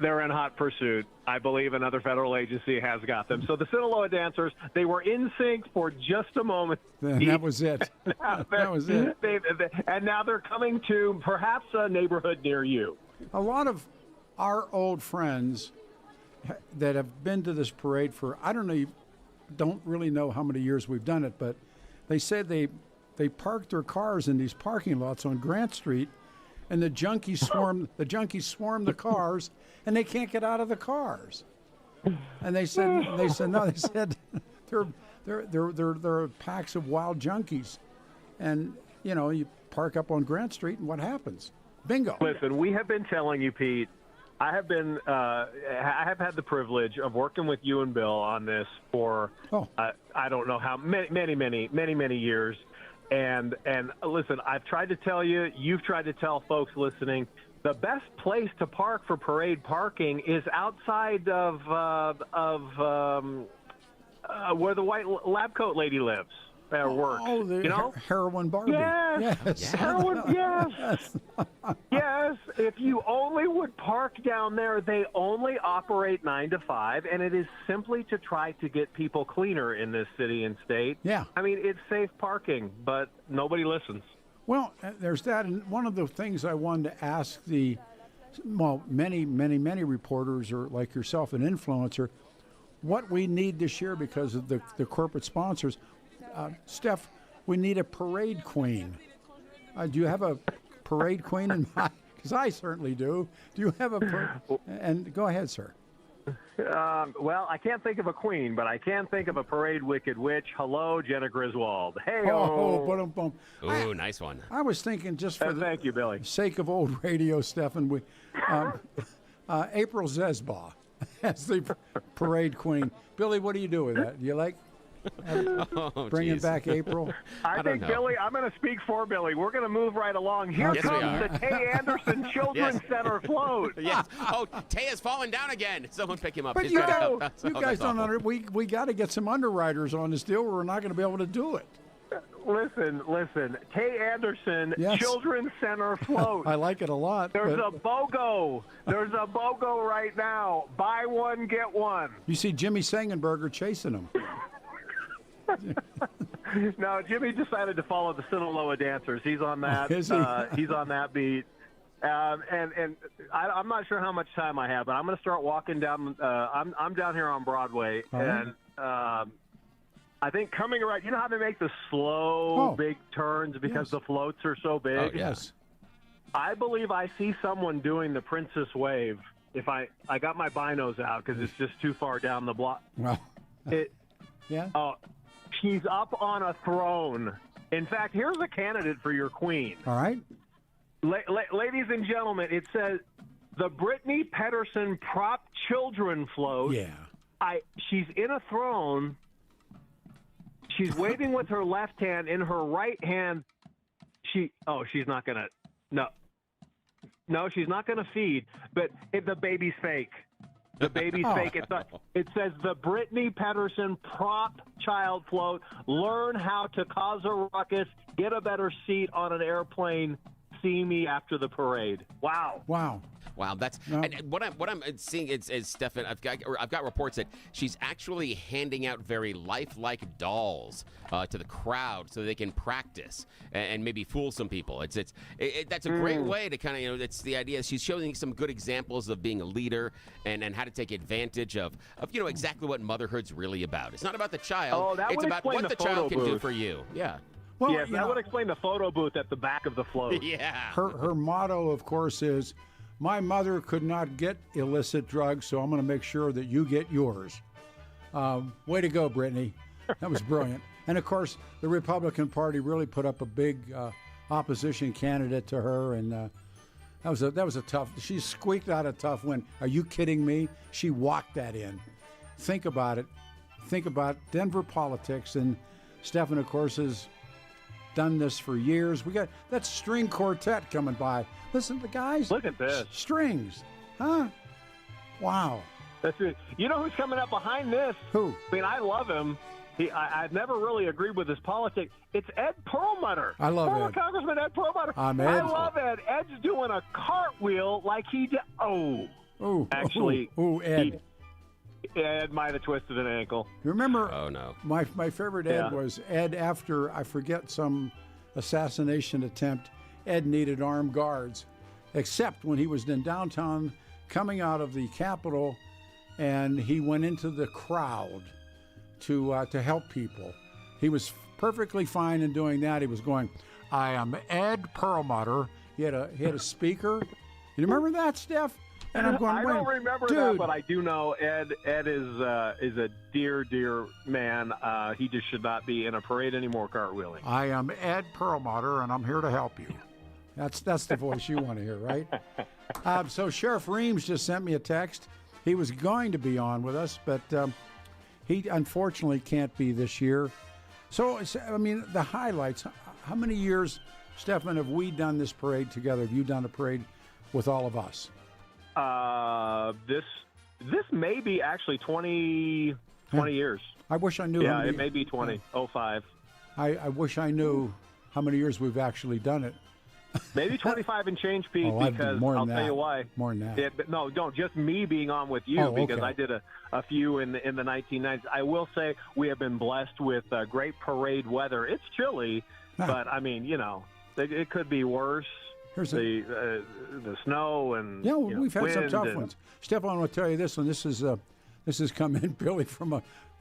Speaker 9: They're in hot pursuit. I believe another federal agency has got them. So the Sinaloa dancers, they were in sync for just a moment.
Speaker 2: And that was it. That was it.
Speaker 9: And now they're coming to perhaps a neighborhood near you.
Speaker 2: A lot of our old friends that have been to this parade for, I don't really know how many years we've done it, but they said they parked their cars in these parking lots on Grant Street, and the junkies swarm the cars, and they can't get out of the cars. And they said they're packs of wild junkies, and you park up on Grant Street, and what happens? Bingo.
Speaker 9: Listen, we have been telling you, Pete. I have had the privilege of working with you and Bill on this for I don't know how many years. And listen, I've tried to tell you, you've tried to tell folks listening, the best place to park for parade parking is outside of where the white lab coat lady lives or works.
Speaker 2: Oh, the heroin Barbie.
Speaker 9: Yes. Heroin, yes. Yes. If you only would park down there, they only operate 9 to 5, and it is simply to try to get people cleaner in this city and state.
Speaker 2: Yeah.
Speaker 9: I mean, it's safe parking, but nobody listens.
Speaker 2: Well, there's that. And one of the things I wanted to ask many reporters, or like yourself, an influencer, what we need this year because of the corporate sponsors. Steph, we need a parade queen. Do you have a parade queen in mind? Because I certainly do. Do you have and go ahead, sir.
Speaker 9: Well, I can't think of a queen, but I can think of a parade wicked witch. Hello, Jenna Griswold. Hey,
Speaker 1: Ooh, nice one.
Speaker 2: I was thinking just for
Speaker 9: thank you, Billy.
Speaker 2: Sake of old radio, Stefan, April Zesbaugh as the parade queen. Billy, what do you do with that? Do you like bringing back April?
Speaker 9: I think, Billy, I'm going to speak for Billy. We're going to move right along. Here comes the Tay Anderson Children's Center float.
Speaker 1: Yes. Oh, Tay has fallen down again. Someone pick him up.
Speaker 2: But you guys don't we got to get some underwriters on this deal, or we're not going to be able to do it.
Speaker 9: Listen. Tay Anderson Children's Center float.
Speaker 2: I like it a lot.
Speaker 9: There's a BOGO. There's a BOGO right now. Buy one, get one.
Speaker 2: You see Jimmy Sangenberger chasing him.
Speaker 9: No, Jimmy decided to follow the Sinaloa dancers. He's on that. He's on that beat. And I'm not sure how much time I have, but I'm going to start walking down. I'm down here on Broadway, and I think coming around, you know how they make the slow,
Speaker 2: Oh.
Speaker 9: big turns because
Speaker 2: Yes.
Speaker 9: the floats are so big?
Speaker 1: Oh, yeah.
Speaker 2: Yes.
Speaker 9: I believe I see someone doing the Princess Wave. If I got my binos out because it's just too far down the block.
Speaker 2: Well,
Speaker 9: It,
Speaker 2: yeah.
Speaker 9: she's up on a throne. In fact, here's a candidate for your queen.
Speaker 2: All right.
Speaker 9: Ladies and gentlemen, it says the Brittany Pedersen prop children float.
Speaker 2: Yeah.
Speaker 9: She's in a throne. She's waving with her left hand. In her right hand, she's not gonna. No, she's not gonna feed. But the baby's fake. The baby's fake. It says the Brittany Pedersen prop child float. Learn how to cause a ruckus. Get a better seat on an airplane. See me after the parade. Wow.
Speaker 2: Wow.
Speaker 1: Wow, that's and what I'm seeing is Stefan. I've got reports that she's actually handing out very lifelike dolls to the crowd so they can practice and maybe fool some people. That's a great way to kind of it's the idea. She's showing some good examples of being a leader and how to take advantage of exactly what motherhood's really about. It's not about the child.
Speaker 9: Oh, that
Speaker 1: it's
Speaker 9: would
Speaker 1: about
Speaker 9: explain
Speaker 1: what the
Speaker 9: the
Speaker 1: child
Speaker 9: photo
Speaker 1: can do
Speaker 9: booth.
Speaker 1: for you. Yeah.
Speaker 2: Well,
Speaker 9: Yes, that would explain the photo booth at the back of the float.
Speaker 1: Yeah.
Speaker 2: Her motto, of course, is, "My mother could not get illicit drugs, so I'm going to make sure that you get yours." Way to go, Brittany. That was brilliant. And of course, the Republican Party really put up a big opposition candidate to her, and that was a tough. She squeaked out a tough win. Are you kidding me? She walked that in. Think about it. Think about Denver politics, and Stefan, of course, has done this for years. We got that string quartet coming by. Listen, the guys.
Speaker 9: Look at this.
Speaker 2: Strings, huh? Wow.
Speaker 9: That's it. You know who's coming up behind this?
Speaker 2: Who?
Speaker 9: I mean, I love him. I've never really agreed with his politics. It's Ed Perlmutter.
Speaker 2: I love
Speaker 9: Former
Speaker 2: Ed.
Speaker 9: Congressman Ed Perlmutter.
Speaker 2: I'm Ed.
Speaker 9: I love Ed. Ed's doing a cartwheel like he did.
Speaker 2: Ooh,
Speaker 9: Actually,
Speaker 2: ooh, Ed.
Speaker 9: Ed might have twisted an ankle.
Speaker 2: You remember?
Speaker 1: Oh no.
Speaker 2: My favorite Ed was Ed after, I forget, some assassination attempt. Ed needed armed guards, except when he was in downtown coming out of the Capitol, and he went into the crowd to help people. He was perfectly fine in doing that. He was going, "I am Ed Perlmutter." He had a speaker. You remember that, Steph? And I'm going,
Speaker 9: I don't remember
Speaker 2: dude.
Speaker 9: that, but I do know Ed. Ed is a dear man. He just should not be in a parade anymore, cartwheeling.
Speaker 2: I am Ed Perlmutter, and I'm here to help you. That's the voice you want to hear, right? So Sheriff Reams just sent me a text. He was going to be on with us, but he unfortunately can't be this year. So, I mean, the highlights. How many years, Stefan, have we done this parade together? Have you done a parade with all of us?
Speaker 9: This may be actually 20 years.
Speaker 2: I wish I knew.
Speaker 9: Yeah,
Speaker 2: how many,
Speaker 9: it may be 05.
Speaker 2: I wish I knew how many years we've actually done it.
Speaker 9: Maybe 25 and change, Pete,
Speaker 2: Oh, I'd be
Speaker 9: because
Speaker 2: more than
Speaker 9: I'll tell
Speaker 2: that.
Speaker 9: you why.
Speaker 2: More than that.
Speaker 9: But no, just me being on with you
Speaker 2: Oh,
Speaker 9: because
Speaker 2: okay.
Speaker 9: I did a few in the 1990s. I will say we have been blessed with great parade weather. It's chilly, but I mean, it could be worse.
Speaker 2: Here's
Speaker 9: the snow and
Speaker 2: yeah, we've had some
Speaker 9: wind
Speaker 2: tough
Speaker 9: and-
Speaker 2: ones. Stefan, I want to tell you this one. This has come in, Billy, from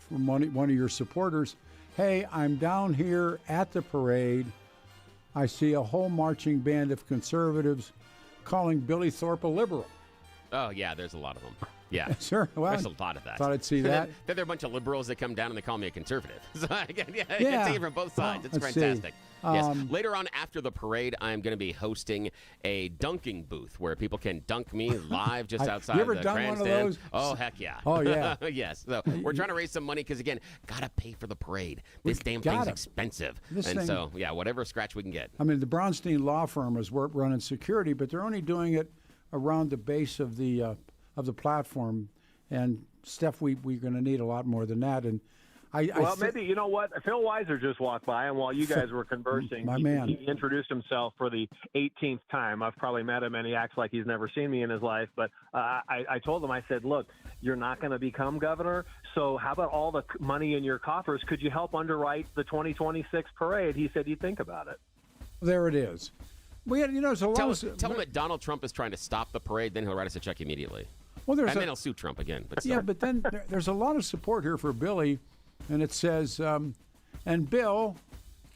Speaker 2: one of your supporters. Hey, I'm down here at the parade. I see a whole marching band of conservatives calling Billy Thorpe a liberal.
Speaker 1: Oh yeah, there's a lot of them. Yeah,
Speaker 2: Sure. Well,
Speaker 1: there's a lot of that.
Speaker 2: thought I'd see that.
Speaker 1: Then there are a bunch of liberals that come down and they call me a conservative. So I can
Speaker 2: Yeah.
Speaker 1: see it from both sides. It's
Speaker 2: Let's see.
Speaker 1: fantastic. Yes. Later on after the parade, I'm going to be hosting a dunking booth where people can dunk me live just outside
Speaker 2: you ever
Speaker 1: the
Speaker 2: done
Speaker 1: grandstand.
Speaker 2: one of those?
Speaker 1: Oh, heck yeah.
Speaker 2: Oh, yeah.
Speaker 1: Yes. So we're trying to raise some money because, again, got to pay for the parade. This damn thing's
Speaker 2: gotta.
Speaker 1: expensive.
Speaker 2: This
Speaker 1: and
Speaker 2: thing-
Speaker 1: so, yeah, whatever scratch we can get.
Speaker 2: I mean, the Braunstein law firm is running security, but they're only doing it around the base of the platform. And Steph, we're going to need a lot more than that. And
Speaker 9: maybe, you know what? Phil Weiser just walked by, and while you guys were conversing,
Speaker 2: My man.
Speaker 9: he introduced himself for the 18th time. I've probably met him, and he acts like he's never seen me in his life. But I told him, I said, look, you're not going to become governor, so how about all the money in your coffers? Could you help underwrite the 2026 parade? He said he'd think about it.
Speaker 2: There it is. We had, there's a lot
Speaker 1: Tell
Speaker 2: of...
Speaker 1: him that Donald Trump is trying to stop the parade, then he'll write us a check immediately.
Speaker 2: Well,
Speaker 1: And then he'll sue Trump again. But still.
Speaker 2: Yeah, but then there's a lot of support here for Billy and it says, and Bill,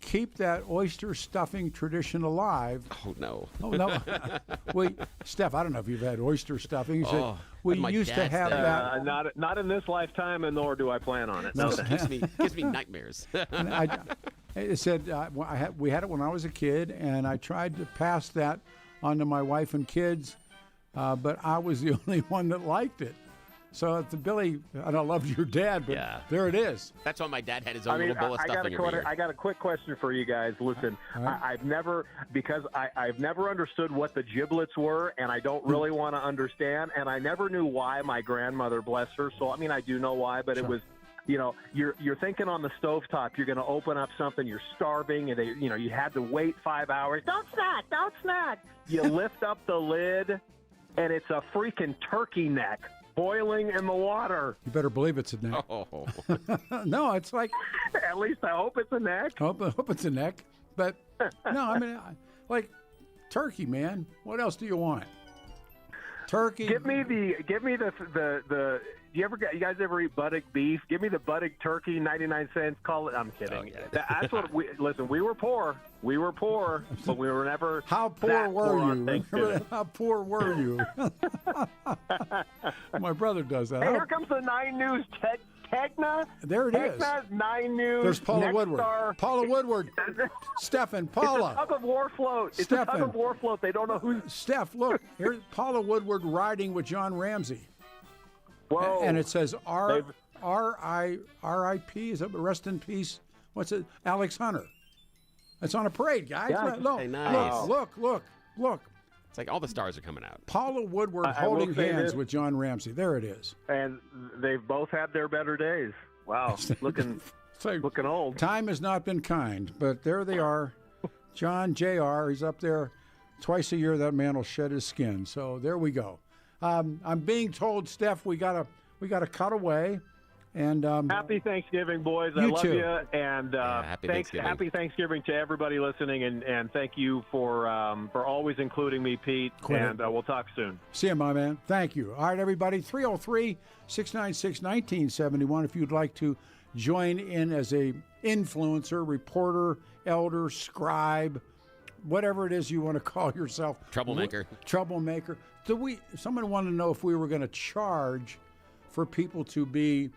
Speaker 2: keep that oyster stuffing tradition alive.
Speaker 1: Oh, no.
Speaker 2: Oh, no. Steph, I don't know if you've had oyster stuffing. He said, we
Speaker 1: my
Speaker 2: used to
Speaker 1: dad's
Speaker 2: have
Speaker 1: there.
Speaker 2: that.
Speaker 9: Not in this lifetime, and nor do I plan on it.
Speaker 2: No.
Speaker 1: gives me nightmares.
Speaker 2: It said we had it when I was a kid, and I tried to pass that on to my wife and kids, but I was the only one that liked it. So Billy, and I love your dad, but there it is.
Speaker 1: That's why my dad had his own little bowl of stuffing every year.
Speaker 9: I got a quick question for you guys. Listen, I've never understood what the giblets were, and I don't really want to understand, and I never knew why my grandmother, bless her. So I mean, I do know why, but it was. You're thinking on the stovetop, you're going to open up something, you're starving, and you had to wait 5 hours. Don't snack. You lift up the lid, and it's a freaking turkey neck boiling in the water.
Speaker 2: You better believe it's a neck.
Speaker 1: Oh.
Speaker 2: No, it's like.
Speaker 9: At least I hope it's a neck.
Speaker 2: Hope it's a neck, but no, I mean, like turkey, man. What else do you want? Turkey.
Speaker 9: Give me the. You guys ever eat buttock beef? Give me the buttock turkey, 99 cents. Call it. I'm kidding.
Speaker 1: Oh, yeah.
Speaker 9: That's what listen. We were poor, but we were never.
Speaker 2: How poor were you? How poor were you? My brother does that.
Speaker 9: Hey, here comes the 9 News Tegna.
Speaker 2: There it is.
Speaker 9: 9 News.
Speaker 2: There's Paula Woodward.
Speaker 9: Star.
Speaker 2: Paula Woodward. Stephen, Paula.
Speaker 9: It's a tug of war float. It's a tug of war float. They don't know who's.
Speaker 2: Steph, look. Here's Paula Woodward riding with John Ramsey.
Speaker 9: Whoa.
Speaker 2: And it says R.I.P. Is that rest in peace? What's it? Alex Hunter. It's on a parade, guys.
Speaker 9: Yeah.
Speaker 2: Look,
Speaker 1: Hey, nice.
Speaker 2: look.
Speaker 1: It's like all the stars are coming out.
Speaker 2: Paula Woodward holding hands with John Ramsey. There it is.
Speaker 9: And they've both had their better days. Wow, looking old.
Speaker 2: Time has not been kind, but there they are. John Jr. He's up there twice a year. That man will shed his skin. So there we go. I'm being told, Steph, we gotta cut away. And
Speaker 9: happy Thanksgiving, boys. I love you. And happy Thanksgiving to everybody listening. And thank you for always including me, Pete. And we'll talk soon.
Speaker 2: See you, my man. Thank you. All right, everybody. 303-696-1971. If you'd like to join in as a influencer, reporter, elder, scribe, whatever it is you want to call yourself.
Speaker 1: Troublemaker.
Speaker 2: Someone wanted to know if we were going to charge for people to be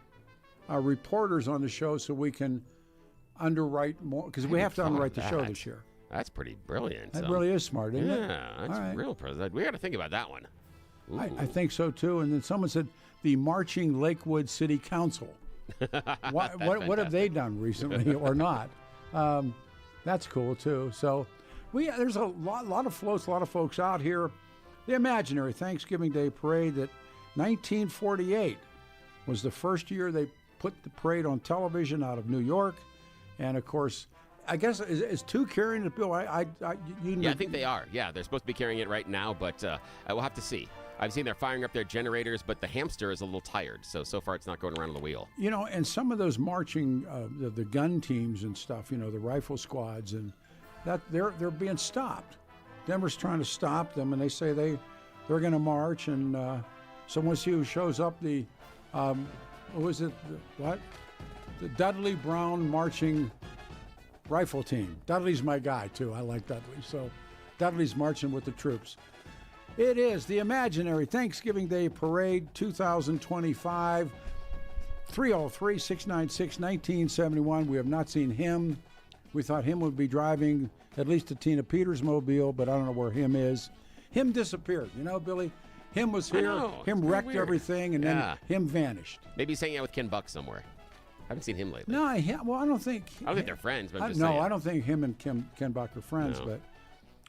Speaker 2: reporters on the show so we can underwrite more, because we have to underwrite the show this year.
Speaker 1: That's pretty brilliant.
Speaker 2: That really is smart, isn't it?
Speaker 1: Yeah, that's real. We got to think about that one.
Speaker 2: I think so too. And then someone said the Marching Lakewood City Council. What have they done recently or not? That's cool too. So there's a lot of floats, a lot of folks out here. The imaginary Thanksgiving Day Parade that 1948 was the first year they put the parade on television out of New York. And, of course, I guess, is 2 carrying it, Bill? I
Speaker 1: think they are. Yeah, they're supposed to be carrying it right now, but we'll have to see. I've seen they're firing up their generators, but the hamster is a little tired. So far it's not going around on the wheel.
Speaker 2: And some of those marching, the gun teams and stuff, the rifle squads, and that they're being stopped. Denver's trying to stop them, and they say they're going to march, and so we'll see who shows up. The the Dudley Brown marching rifle team. Dudley's my guy too. I like Dudley. So Dudley's marching with the troops. It is the imaginary Thanksgiving Day Parade 2025. 303-696-1971. We have not seen him. We thought him would be driving at least a Tina Peters mobile, but I don't know where him is. Him disappeared. Billy? Him was here. Him wrecked everything, and then him vanished.
Speaker 1: Maybe he's hanging out with Ken Buck somewhere. I haven't seen him lately.
Speaker 2: No, I don't think.
Speaker 1: I don't think they're friends. But
Speaker 2: I don't think him and Ken Buck are friends. No.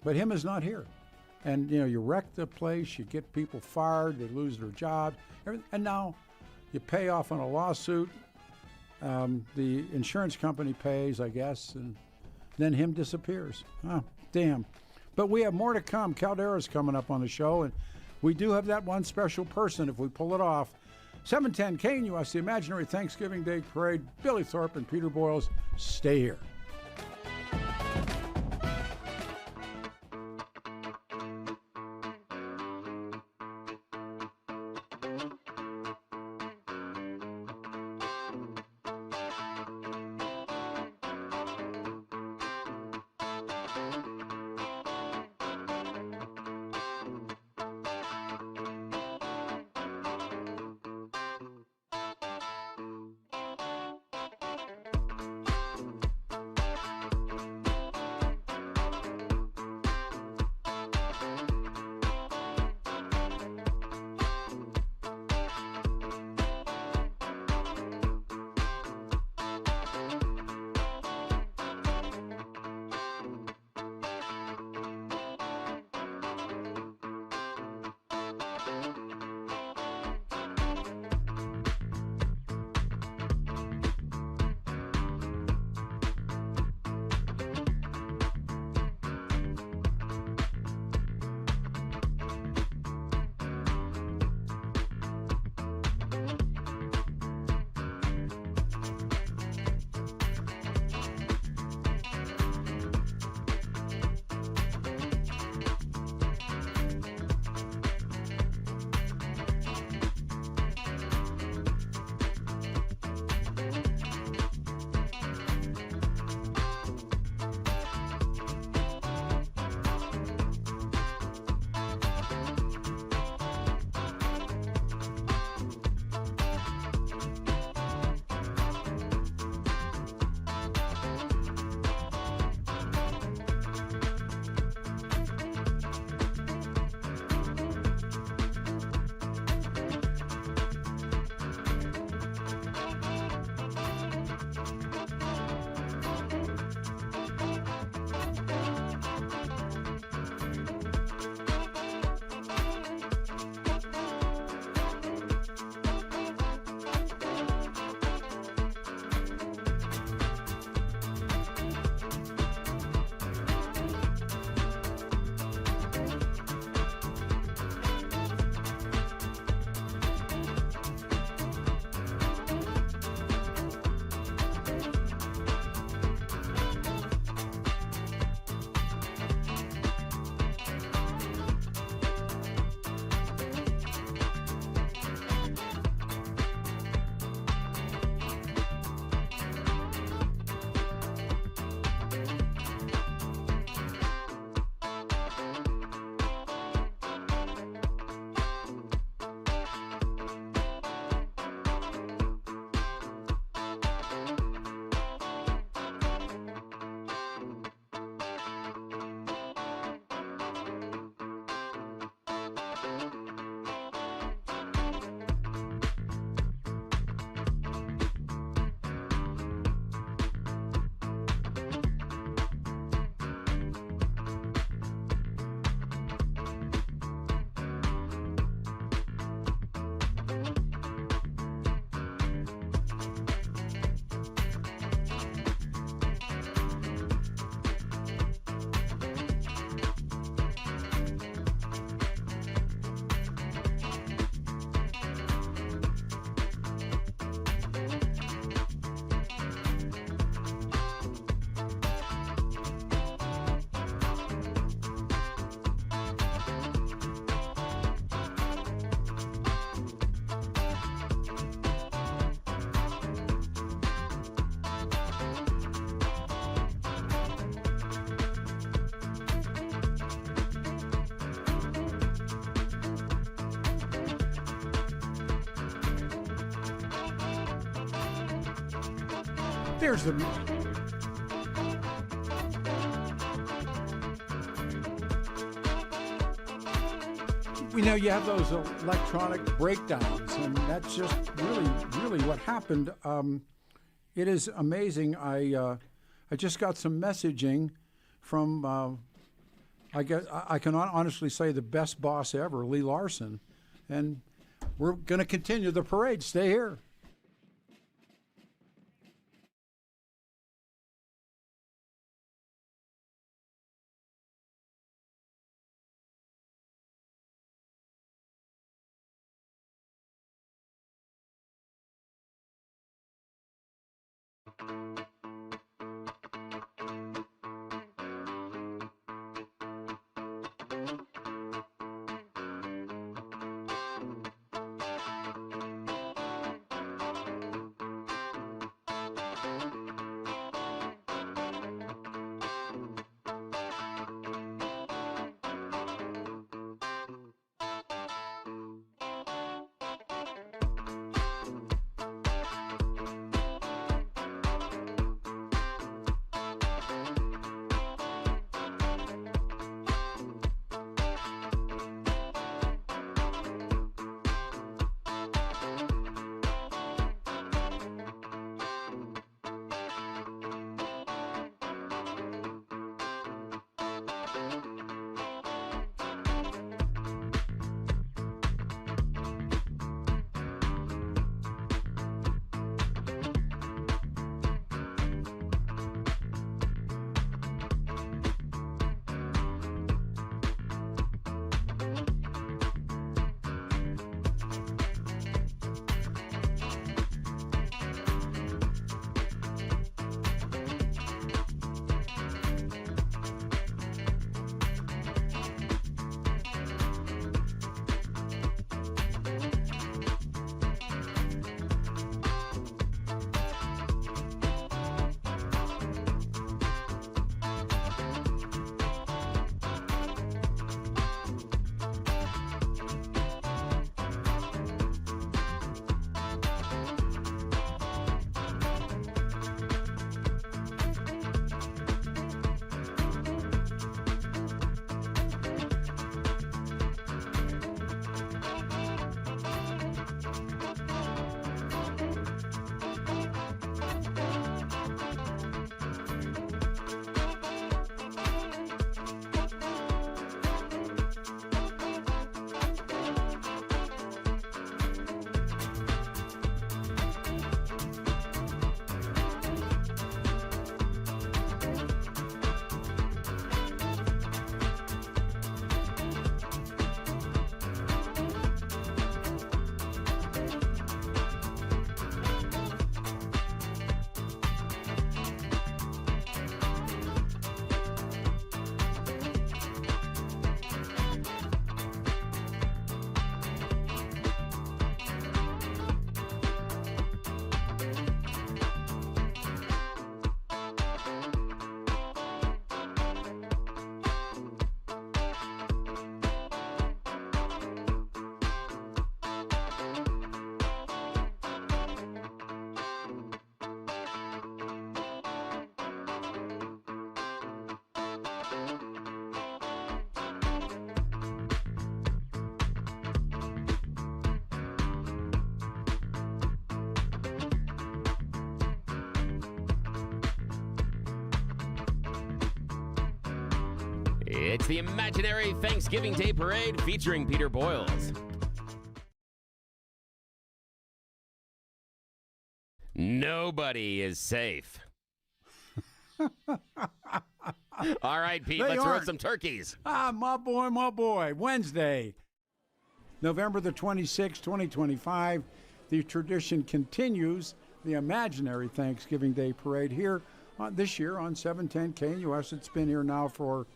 Speaker 2: But him is not here. And you wreck the place. You get people fired. They lose their job. And now you pay off on a lawsuit. The insurance company pays, I guess, and then him disappears. Oh, damn. But we have more to come. Caldera's coming up on the show, and we do have that one special person if we pull it off. 710 KNUS, the Imaginary Thanksgiving Day Parade. Billy Thorpe and Peter Boyles, stay here. There's the. You know, you have those electronic breakdowns, and that's just really what happened. It is amazing. I just got some messaging from, I guess I can honestly say, the best boss ever, Lee Larson, and we're going to continue the parade. Stay here.
Speaker 1: It's the imaginary Thanksgiving Day Parade featuring Peter Boyles. Nobody is safe. All right, Pete, let's roast some turkeys.
Speaker 2: My boy. Wednesday, November the 26th, 2025. The tradition continues, the imaginary Thanksgiving Day Parade here this year on 710 KNUS. It's been here now for,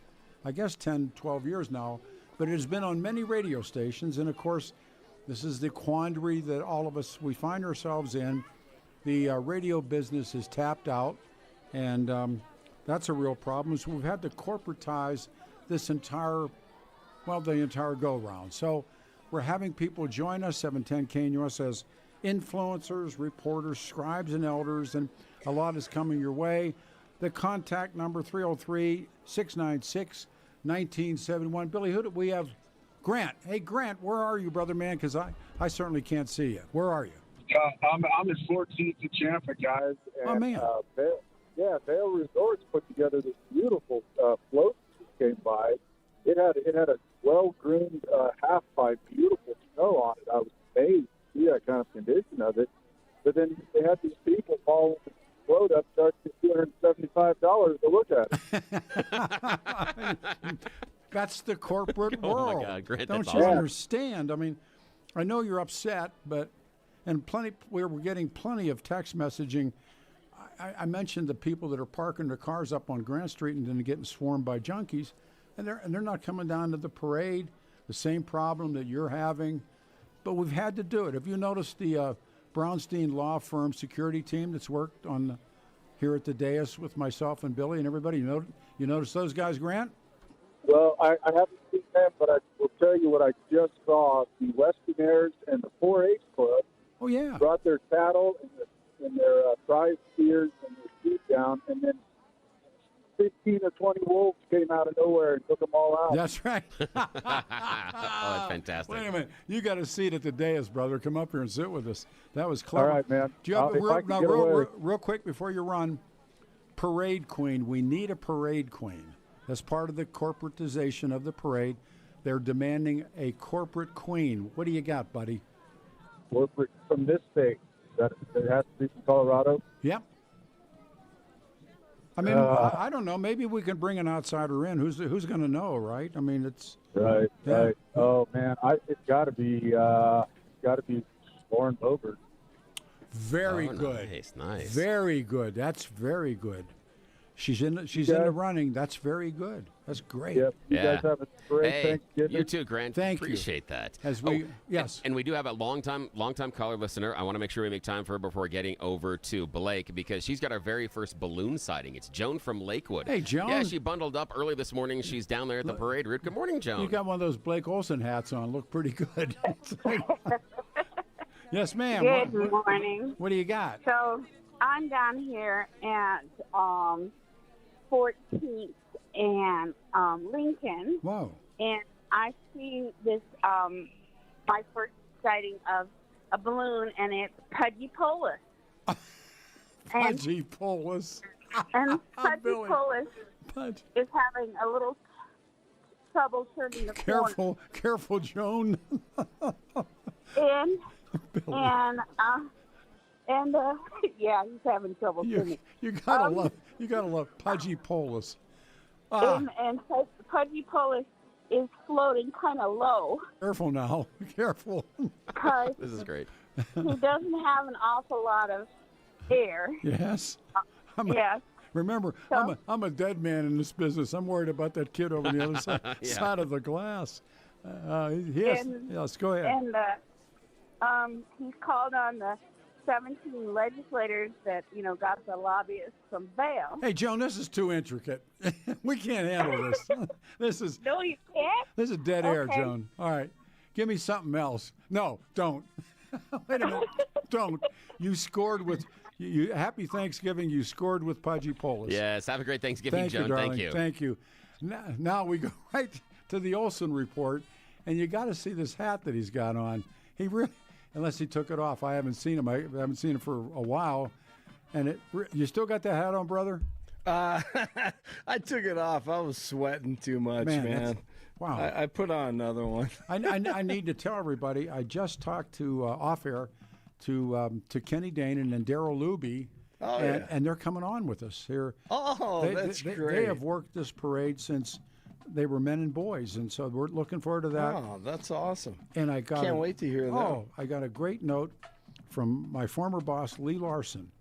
Speaker 2: I guess, 10, 12 years now, but it has been on many radio stations. And, of course, this is the quandary that all of us, we find ourselves in. The radio business is tapped out, and that's a real problem. So we've had to corporatize this entire go-round. So we're having people join us. 710 KNUS has influencers, reporters, scribes, and elders, and a lot is coming your way. The contact number, 303-696-1971. Billy, who do we have? Grant. Hey, Grant, where are you, brother man? Because I certainly can't see you. Where are you?
Speaker 10: I'm in 14th and Champa, guys. And,
Speaker 2: Oh, man.
Speaker 10: Vail Resorts put together this beautiful float that came by. It had a well-groomed half pipe, beautiful snow on it. I was amazed to see that kind of condition of it. But then they had these people following the float up, charging $275 to look at it.
Speaker 2: That's the corporate world.
Speaker 1: Oh, my God, Grant,
Speaker 2: Don't
Speaker 1: that's
Speaker 2: you
Speaker 1: awesome.
Speaker 2: understand? I mean, I know you're upset, but we're getting plenty of text messaging. I mentioned the people that are parking their cars up on Grant Street and then getting swarmed by junkies, and they're not coming down to the parade. The same problem that you're having, but we've had to do it. Have you noticed the Brownstein Law Firm security team that's worked on here at the dais with myself and Billy and everybody? You notice those guys, Grant?
Speaker 10: Well, I haven't seen them, but I will tell you what I just saw. The Westernaires and the 4-H Club brought their cattle and their prize steers and their sheep down, and then 15 or 20 wolves came out of nowhere and took them all out.
Speaker 2: That's right.
Speaker 1: Oh, that's fantastic.
Speaker 2: Wait a minute. You got a seat at the dais, brother. Come up here and sit with us. That was clever.
Speaker 10: All right, man.
Speaker 2: Do you have
Speaker 10: real
Speaker 2: quick before you run, parade queen. We need a parade queen. That's part of the corporatization of the parade. They're demanding a corporate queen. What do you got, buddy?
Speaker 10: Corporate from this state. That has to be from Colorado?
Speaker 2: Yep. I mean, I don't know. Maybe we can bring an outsider in. Who's going to know, right? I mean, it's
Speaker 10: right.
Speaker 2: Yeah.
Speaker 10: Right. Oh man, it's got to be Lauren Bobert.
Speaker 2: Very good.
Speaker 1: Nice.
Speaker 2: Very good. That's very good. She's in the running. That's very good. That's great.
Speaker 10: Yep. You guys have a great Thanksgiving.
Speaker 1: You too, Grant.
Speaker 2: Thank you.
Speaker 1: Appreciate that.
Speaker 2: Yes.
Speaker 1: And we do have a long-time caller listener. I want to make sure we make time for her before getting over to Blake because she's got our very first balloon sighting. It's Joan from Lakewood.
Speaker 2: Hey, Joan.
Speaker 1: Yeah, she bundled up early this morning. She's down there at the parade route. Good morning, Joan.
Speaker 2: You got one of those Blake Olson hats on. Look pretty good. Yes, ma'am.
Speaker 11: Good morning.
Speaker 2: What do you got?
Speaker 11: So I'm down here at 14th and Lincoln.
Speaker 2: Whoa.
Speaker 11: And I see this, my first sighting of a balloon, and it's Pudgy Polis.
Speaker 2: Pudgy Polis.
Speaker 11: And Pudgy
Speaker 2: Billy.
Speaker 11: Polis
Speaker 2: Pudge.
Speaker 11: is having a little trouble turning the corner.
Speaker 2: Careful, Joan.
Speaker 11: And
Speaker 2: Billy.
Speaker 11: yeah, he's having trouble turning.
Speaker 2: You gotta love Pudgy Polis.
Speaker 11: And Pudgy Polis is floating kind of low.
Speaker 2: Careful now. Careful.
Speaker 11: Because
Speaker 1: This is great.
Speaker 11: he doesn't have an awful lot of air.
Speaker 2: Yes.
Speaker 11: Yes.
Speaker 2: Remember,
Speaker 11: So-
Speaker 2: I'm a dead man in this business. I'm worried about that kid over the other
Speaker 1: Yeah.
Speaker 2: side of the glass. Yes. Yes. Go ahead.
Speaker 11: And he's called on the 17 legislators that, got the lobbyists from Vail.
Speaker 2: Hey, Joan, this is too intricate. We can't handle this.
Speaker 11: No, you can't?
Speaker 2: This is dead air,
Speaker 11: Okay.
Speaker 2: Joan. All right. Give me something else. No, don't. Wait a minute. Don't. You scored with Happy Thanksgiving. You scored with Pudgy Polis.
Speaker 1: Yes, have a great Thanksgiving,
Speaker 2: Thank
Speaker 1: Joan.
Speaker 2: you, darling.
Speaker 1: Thank you.
Speaker 2: Thank you. Now we go right to the Olson report, and you got to see this hat that he's got on. He really, unless he took it off. I haven't seen him. I haven't seen him for a while. And you still got that hat on, brother?
Speaker 3: I took it off. I was sweating too much, man.
Speaker 2: Wow.
Speaker 3: I put on another one.
Speaker 2: I need to tell everybody, I just talked to off air to Kenny Danon and Daryl Luby, and they're coming on with us here.
Speaker 3: Oh, that's great.
Speaker 2: They have worked this parade since they were men and boys, and so we're looking forward to that.
Speaker 3: Oh, that's awesome.
Speaker 2: And I
Speaker 3: Can't wait to hear that.
Speaker 2: Oh, I got a great note from my former boss, Lee Larson,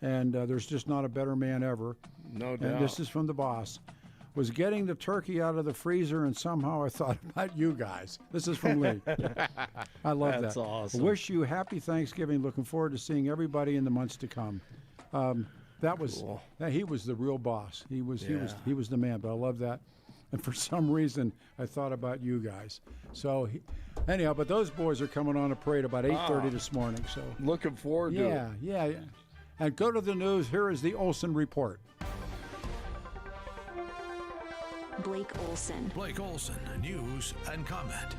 Speaker 2: and there's just not a better man ever.
Speaker 3: No doubt.
Speaker 2: And this is from the boss. Was getting the turkey out of the freezer, and somehow I thought about you guys. This is from Lee. I love that.
Speaker 3: That's awesome.
Speaker 2: Wish you happy Thanksgiving. Looking forward to seeing everybody in the months to come. That was
Speaker 3: Cool.
Speaker 2: he was the real boss. He was the man. But I love that. And for some reason, I thought about you guys. So, anyhow, but those boys are coming on a parade about 8:30 this morning. So
Speaker 3: looking forward to it.
Speaker 2: Yeah. And go to the news. Here is the Olson Report.
Speaker 12: Blake Olson.
Speaker 5: Blake Olson, news and comment.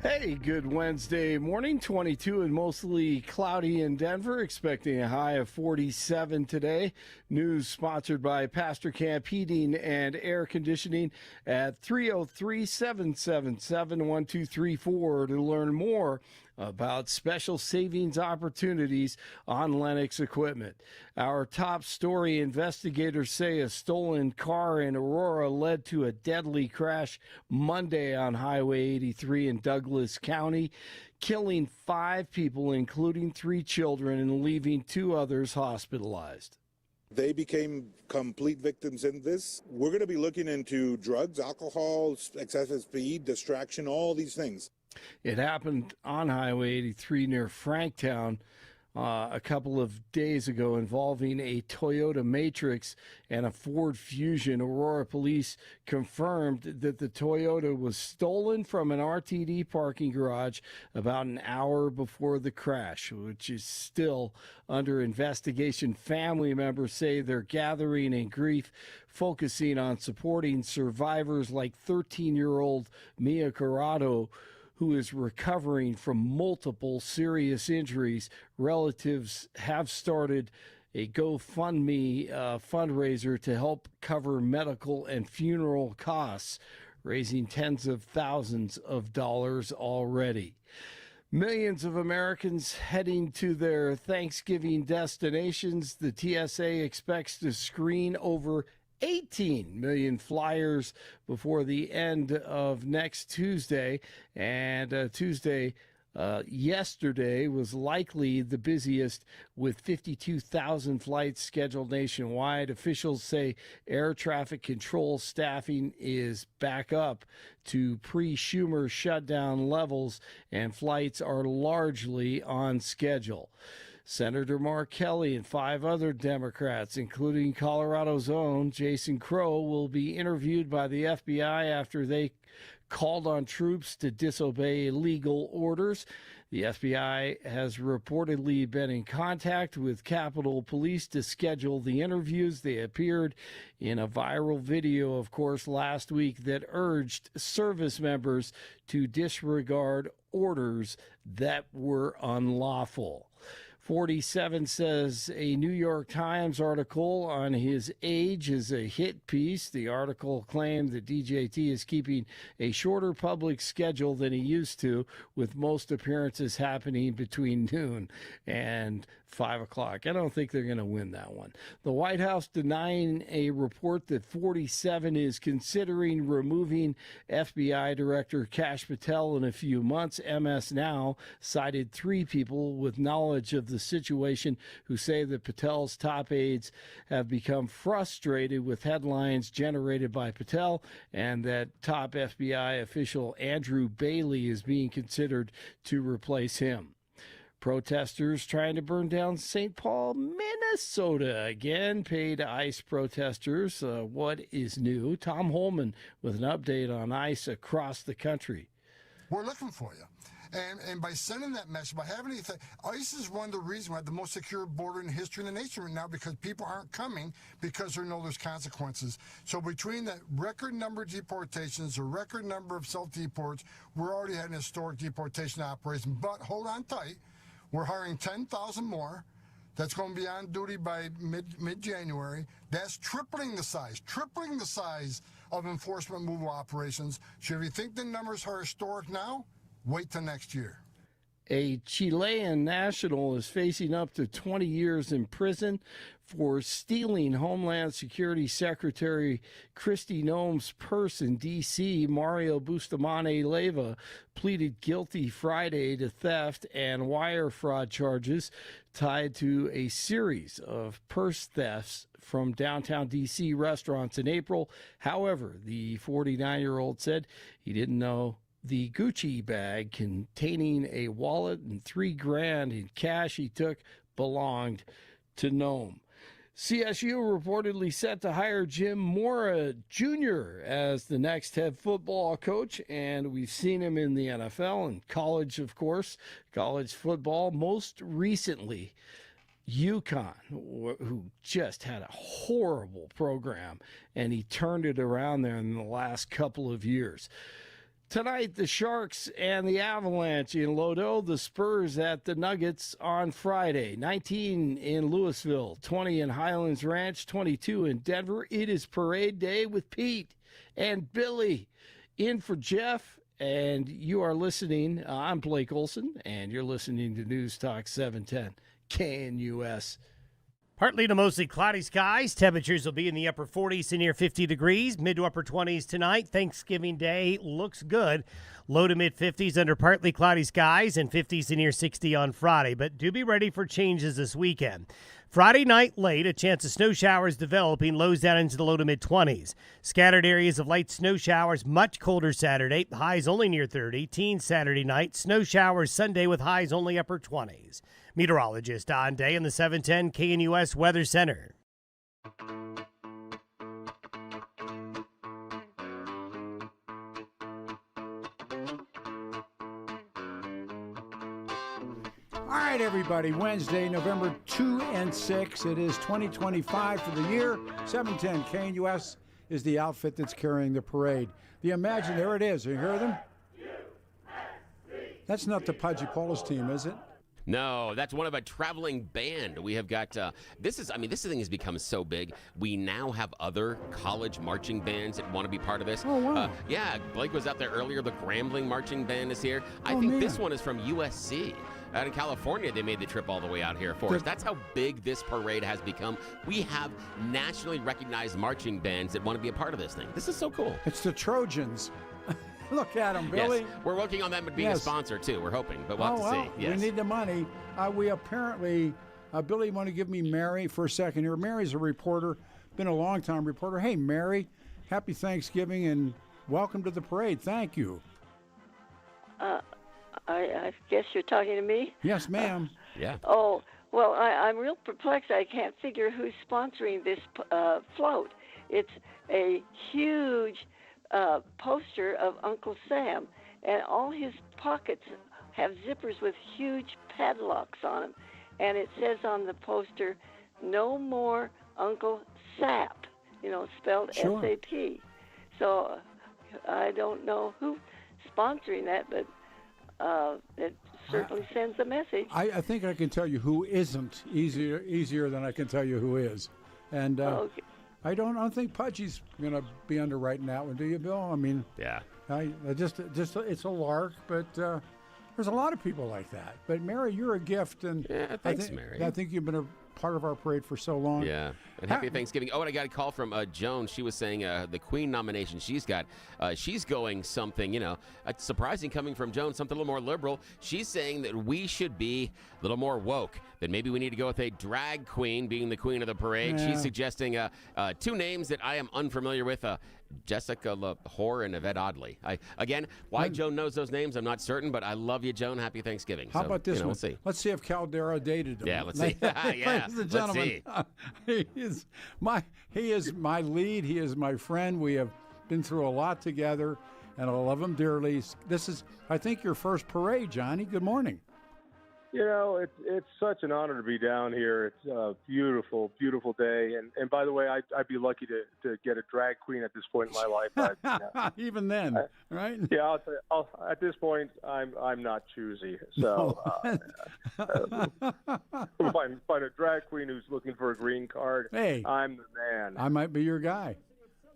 Speaker 3: Hey, good Wednesday morning. 22 and mostly cloudy in Denver, expecting a high of 47 today. News sponsored by Pastor Camp Heating and Air Conditioning at 303-777-1234 to learn more about special savings opportunities on Lennox equipment. Our top story: investigators say a stolen car in Aurora led to a deadly crash Monday on Highway 83 in Douglas County, killing 5 people, including 3 children, and leaving 2 others hospitalized.
Speaker 13: They became complete victims in this. We're going to be looking into drugs, alcohol, excessive speed, distraction, all these things.
Speaker 3: It happened on Highway 83 near Franktown a couple of days ago, involving a Toyota Matrix and a Ford Fusion. Aurora police confirmed that the Toyota was stolen from an RTD parking garage about an hour before the crash, which is still under investigation. Family members say they're gathering in grief, focusing on supporting survivors like 13-year-old Mia Corrado, who is recovering from multiple serious injuries. Relatives have started a GoFundMe fundraiser to help cover medical and funeral costs, raising tens of thousands of dollars already. Millions of Americans heading to their Thanksgiving destinations. The TSA expects to screen over 18 million flyers before the end of next Tuesday. And yesterday was likely the busiest, with 52,000 flights scheduled nationwide. Officials say air traffic control staffing is back up to pre-Schumer shutdown levels, and flights are largely on schedule. Senator Mark Kelly and 5 other Democrats, including Colorado's own Jason Crow, will be interviewed by the FBI after they called on troops to disobey legal orders. The FBI has reportedly been in contact with Capitol Police to schedule the interviews. They appeared in a viral video, of course, last week that urged service members to disregard orders that were unlawful. 47 says a New York Times article on his age is a hit piece. The article claimed that DJT is keeping a shorter public schedule than he used to, with most appearances happening between noon and 5 o'clock. I don't think they're going to win that one. The White House denying a report that 47 is considering removing FBI Director Kash Patel in a few months. MS Now cited 3 people with knowledge of the situation who say that Patel's top aides have become frustrated with headlines generated by Patel, and that top FBI official Andrew Bailey is being considered to replace him. Protesters trying to burn down St. Paul, Minnesota again. Paid ICE protesters. What is new? Tom Holman with an update on ICE across the country.
Speaker 14: We're looking for you. And by sending that message, by having anything, ICE is one of the reasons we have the most secure border in the history of the nation right now, because people aren't coming because they know there's consequences. So between the record number of deportations, the record number of self-deports, we're already having a historic deportation operation. But hold on tight. We're hiring 10,000 more. That's going to be on duty by mid-January. That's tripling the size of enforcement removal operations. So if you think the numbers are historic now, wait till next year.
Speaker 3: A Chilean national is facing up to 20 years in prison for stealing Homeland Security Secretary Kristi Noem's purse in D.C. Mario Bustamante Leyva pleaded guilty Friday to theft and wire fraud charges tied to a series of purse thefts from downtown D.C. restaurants in April. However, the 49-year-old said he didn't know the Gucci bag containing a wallet and $3,000 in cash he took belonged to Noem. CSU reportedly set to hire Jim Mora Jr. as the next head football coach, and we've seen him in the NFL and college, of course, college football. Most recently, UConn, who just had a horrible program, and he turned it around there in the last couple of years. Tonight, the Sharks and the Avalanche in Lodo, the Spurs at the Nuggets on Friday. 19 in Louisville, 20 in Highlands Ranch, 22 in Denver. It is parade day with Pete and Billy in for Jeff. And you are listening. I'm Blake Olson, and you're listening to News Talk 710 KNUS.
Speaker 4: Partly to mostly cloudy skies. Temperatures will be in the upper 40s to near 50 degrees. Mid to upper 20s tonight. Thanksgiving Day looks good. Low to mid 50s under partly cloudy skies and 50s to near 60 on Friday. But do be ready for changes this weekend. Friday night late, a chance of snow showers developing, lows down into the low to mid 20s. Scattered areas of light snow showers, much colder Saturday. Highs only near 30. Teens Saturday night. Snow showers Sunday with highs only upper 20s. Meteorologist Don Day in the 710 KNUS Weather Center.
Speaker 2: All right, everybody. Wednesday, November 2 and 6. It is 2025 for the year. 710 KNUS is the outfit that's carrying the parade. The Imagine, there it is. You hear them? That's not the Pudgy Polis team, is it?
Speaker 1: No, that's one of a traveling band. We have got, this thing has become so big. We now have other college marching bands that want to be part of this.
Speaker 2: Oh, wow.
Speaker 1: Yeah, Blake was out there earlier. The Grambling Marching Band is here. I think this one is from USC. Out in California, they made the trip all the way out here for us. That's how big this parade has become. We have nationally recognized marching bands that want to be a part of this thing. This is so cool.
Speaker 2: It's the Trojans. Look at them, Billy.
Speaker 1: Yes, we're working on them being a sponsor, too. We're hoping, but we'll have to see. Yes.
Speaker 2: We need the money. We apparently, Billy, want to give me Mary for a second here. Mary's a reporter, been a long-time reporter. Hey, Mary, happy Thanksgiving and welcome to the parade. Thank you.
Speaker 15: I guess you're talking to me?
Speaker 2: Yes, ma'am.
Speaker 1: Yeah.
Speaker 15: Oh, well, I'm real perplexed. I can't figure who's sponsoring this float. It's a huge poster of Uncle Sam, and all his pockets have zippers with huge padlocks on them. And it says on the poster, "No more Uncle Sap," spelled S-A-P. So I don't know who's sponsoring that, but it certainly sends a message.
Speaker 2: I think I can tell you who isn't easier than I can tell you who is. And
Speaker 15: okay.
Speaker 2: I don't think Pudgy's going to be underwriting that one, do you, Bill? I mean,
Speaker 1: yeah.
Speaker 2: I just it's a lark, but there's a lot of people like that. But Mary, you're a gift, and
Speaker 1: yeah, thanks, Mary.
Speaker 2: I think you've been a part of our parade for so long.
Speaker 1: Yeah, and happy Thanksgiving. Oh, and I got a call from Joan. She was saying the Queen nomination she's got, she's going something, surprising coming from Joan, something a little more liberal. She's saying that we should be a little more woke, that maybe we need to go with a drag queen being the queen of the parade.
Speaker 2: Yeah.
Speaker 1: She's suggesting two names that I am unfamiliar with, Jessica LaHore and Yvette Oddly. Why Joan knows those names, I'm not certain, but I love you, Joan. Happy Thanksgiving.
Speaker 2: How about this one?
Speaker 1: We'll see.
Speaker 2: Let's see if Caldera dated him.
Speaker 1: Yeah, let's see. Yeah,
Speaker 2: ladies and gentlemen, he is my lead. He is my friend. We have been through a lot together, and I love him dearly. This is, I think, your first parade, Johnny. Good morning.
Speaker 16: It's such an honor to be down here. It's a beautiful, beautiful day. And by the way, I'd be lucky to get a drag queen at this point in my life.
Speaker 2: Even then, right?
Speaker 16: Yeah, at this point, I'm not choosy. So find a drag queen who's looking for a green card.
Speaker 2: Hey,
Speaker 16: I'm the man.
Speaker 2: I might be your guy.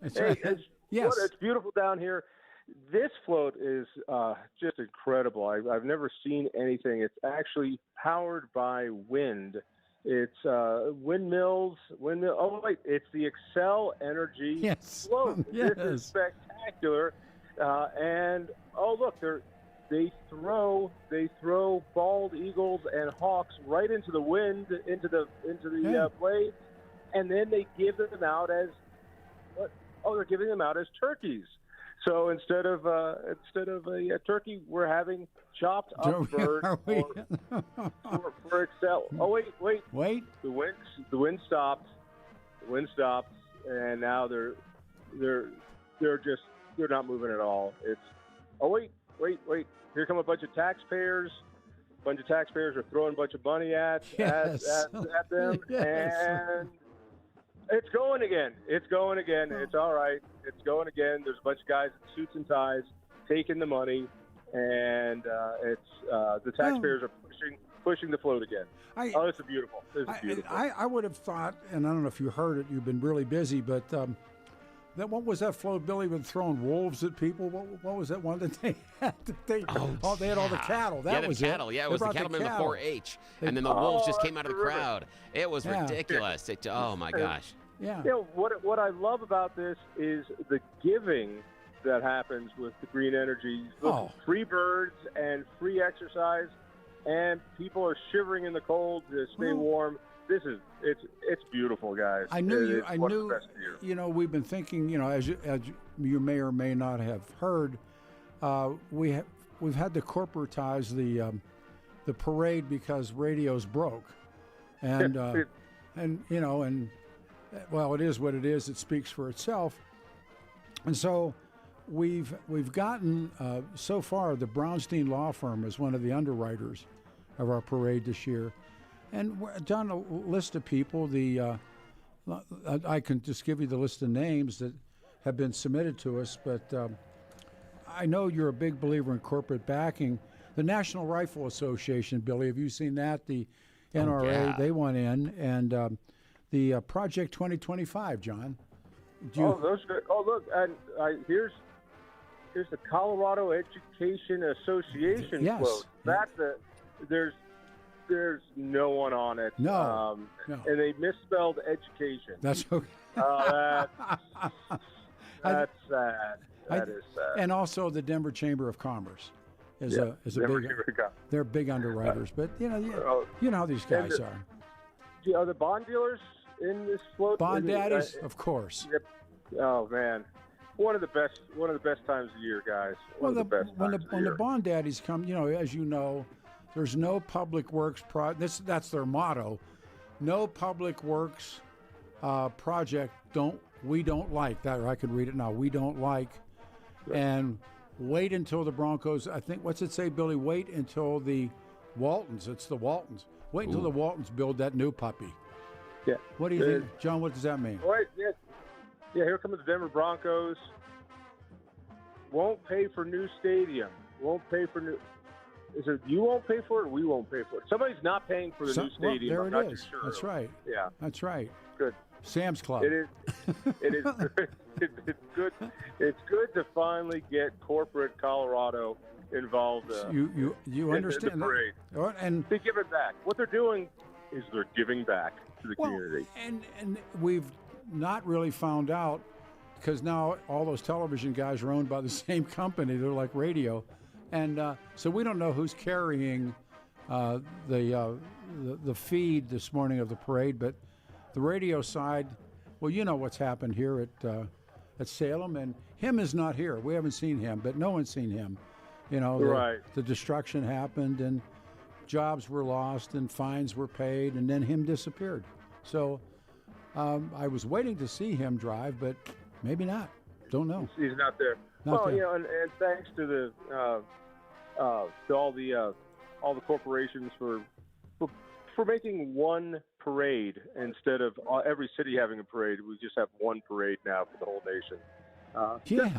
Speaker 16: Yes, it's beautiful down here. This float is just incredible. I've never seen anything. It's actually powered by wind. It's windmills. Oh wait, it's the Excel Energy float.
Speaker 2: Yes.
Speaker 16: This is spectacular. And look, they throw bald eagles and hawks right into the wind, into the blade, and then they give them out as what? Oh, they're giving them out as turkeys. So instead of a turkey, we're having chopped up bird for Excel. Oh wait!
Speaker 2: Wait.
Speaker 16: The wind stopped. wind stops, and now they're not moving at all. It's wait, here come a bunch of taxpayers. A bunch of taxpayers are throwing a bunch of money at them, and it's going again. It's going again. It's all right. It's going again. There's a bunch of guys in suits and ties taking the money, and the taxpayers are pushing the float again. This is beautiful.
Speaker 2: I would have thought, and I don't know if you heard it. You've been really busy, but what was that float? Billy been throwing wolves at people. What was that one that they had? They had all the cattle. That was
Speaker 1: cattle.
Speaker 2: it.
Speaker 1: Yeah, it was the cattlemen of the 4-H, and then the wolves just came out of the crowd. It was ridiculous. Oh my gosh.
Speaker 2: Yeah.
Speaker 16: You know, what I love about this is the giving that happens with the green energy. Look, free birds and free exercise, and people are shivering in the cold to stay warm. It's beautiful, guys.
Speaker 2: I knew. You know, we've been thinking. You know, as you may or may not have heard, we've had to corporatize the parade because radio's broke, and well, it is what it is. It speaks for itself, and so we've gotten so far. The Brownstein Law Firm is one of the underwriters of our parade this year. And we're done a list of people. I can just give you the list of names that have been submitted to us, but I know you're a big believer in corporate backing. The National Rifle Association, Billy, have you seen that? The NRA, they went in, and the Project 2025, John.
Speaker 16: Those are, look, and here's the Colorado Education Association quote. There's no one on it.
Speaker 2: No.
Speaker 16: And they misspelled education.
Speaker 2: That's okay.
Speaker 16: That's sad. That is sad.
Speaker 2: And also the Denver Chamber of Commerce is a big. They're big underwriters, but you know how these guys are.
Speaker 16: Are the bond dealers in this float?
Speaker 2: Bond daddies, of course.
Speaker 16: Yep. Oh man, one of the best times of the year, guys. When
Speaker 2: the bond daddies come, as you know. There's no public works that's their motto. No public works project we don't like that. Or I can read it now. We don't like, and wait until the Broncos. I think what's it say, Billy? Wait until the Waltons. It's the Waltons. Wait until the Waltons build that new puppy.
Speaker 16: Yeah.
Speaker 2: What do you think, John? What does that mean?
Speaker 16: Right. Yeah. Here come the Denver Broncos. Won't pay for new stadium. Won't pay for new. Is it you won't pay for it or we won't pay for it? Somebody's not paying for the new stadium.
Speaker 2: There
Speaker 16: I'm
Speaker 2: it
Speaker 16: not
Speaker 2: is.
Speaker 16: too sure.
Speaker 2: That's right.
Speaker 16: Yeah.
Speaker 2: That's right.
Speaker 16: Good.
Speaker 2: Sam's Club.
Speaker 16: It is. It's good. It's good to finally get corporate Colorado involved.
Speaker 2: You understand
Speaker 16: in the parade.
Speaker 2: And
Speaker 16: they give it back. What they're doing is they're giving back to the community.
Speaker 2: And we've not really found out because now all those television guys are owned by the same company. They're like radio. And so we don't know who's carrying the feed this morning of the parade, but the radio side, well, you know what's happened here at Salem, and him is not here. We haven't seen him, but no one's seen him. The destruction happened, and jobs were lost, and fines were paid, and then him disappeared. So I was waiting to see him drive, but maybe not. Don't know.
Speaker 16: He's not there. And thanks to all the corporations for making one parade instead of every city having a parade. We just have one parade now for the whole nation.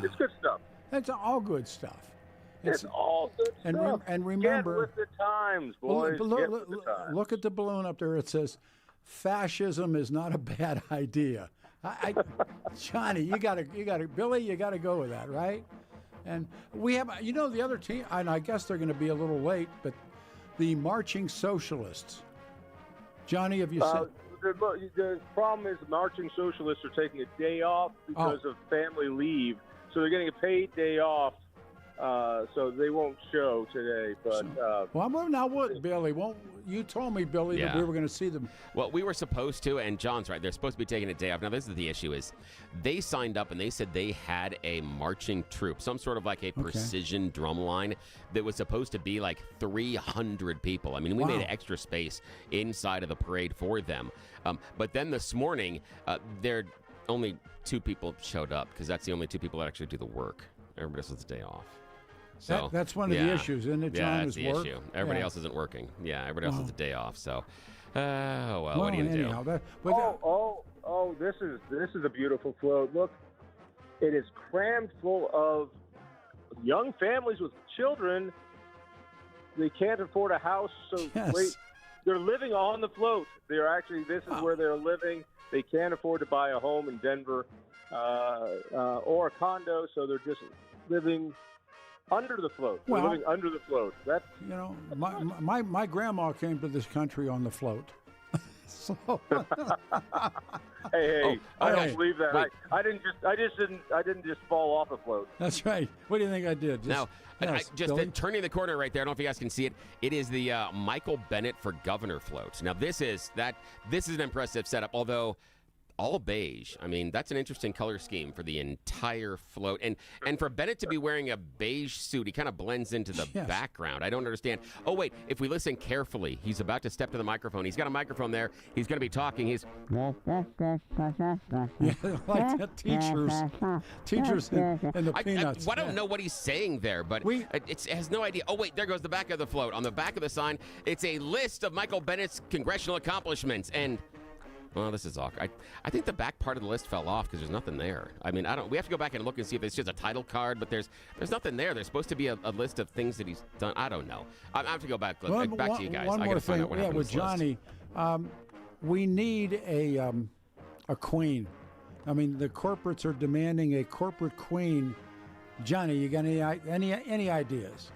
Speaker 16: It's good stuff.
Speaker 2: It's all good stuff.
Speaker 16: It's all good stuff.
Speaker 2: And remember,
Speaker 16: get with the times, boys. Get with the times.
Speaker 2: Look at the balloon up there. It says, "Fascism is not a bad idea." Johnny, you gotta, Billy, you gotta go with that, right? And we have, the other team, and I guess they're going to be a little late, but the Marching Socialists. Johnny, have you seen?
Speaker 16: The problem is the Marching Socialists are taking a day off because of family leave, so they're getting a paid day off so they won't show today. But
Speaker 2: well, now what, Billy? Well, you told me, Billy, that we were going to see them.
Speaker 1: Well, we were supposed to, and John's right. They're supposed to be taking a day off. Now, this is the issue: is they signed up and they said they had a marching troop, some sort of like a precision drum line that was supposed to be like 300 people. I mean, we made extra space inside of the parade for them. But then this morning, there only 2 people showed up because that's the only 2 people that actually do the work. Everybody else has a day off. So
Speaker 2: that's one of the issues, isn't it, John?
Speaker 1: Yeah, that's the
Speaker 2: work?
Speaker 1: issue. Everybody else isn't working. Yeah, everybody else has a day off. So, what are you going to do?
Speaker 16: This is a beautiful float. Look, it is crammed full of young families with children. They can't afford a house, so they're living on the float. This is where they're living. They can't afford to buy a home in Denver or a condo, so they're just living under the float. They're living under the float. That's
Speaker 2: my grandma came to this country on the float. So.
Speaker 16: Hey, I don't believe that. I didn't just fall off a float.
Speaker 2: That's right. What do you think I did?
Speaker 1: Turning the corner right there. I don't know if you guys can see it. It is the Michael Bennett for Governor float. Now this is an impressive setup. Although all beige. I mean, that's an interesting color scheme for the entire float. And for Bennett to be wearing a beige suit, he kind of blends into the background. I don't understand. Oh, wait. If we listen carefully, he's about to step to the microphone. He's got a microphone there. He's going to be talking. He's...
Speaker 2: like the teachers and the peanuts.
Speaker 1: I don't know what he's saying there, but it has no idea. Oh, wait. There goes the back of the float. On the back of the sign, it's a list of Michael Bennett's congressional accomplishments. And... well, this is awkward. I think the back part of the list fell off because there's nothing there. I mean, we have to go back and look and see if it's just a title card, but there's nothing there. There's supposed to be a list of things that he's done. I don't know. I have to go back to you guys.
Speaker 2: One
Speaker 1: I got
Speaker 2: more
Speaker 1: to find
Speaker 2: thing.
Speaker 1: out what happened
Speaker 2: with
Speaker 1: to this
Speaker 2: Johnny, we need a queen. I mean, the corporates are demanding a corporate queen. Johnny, you got any ideas?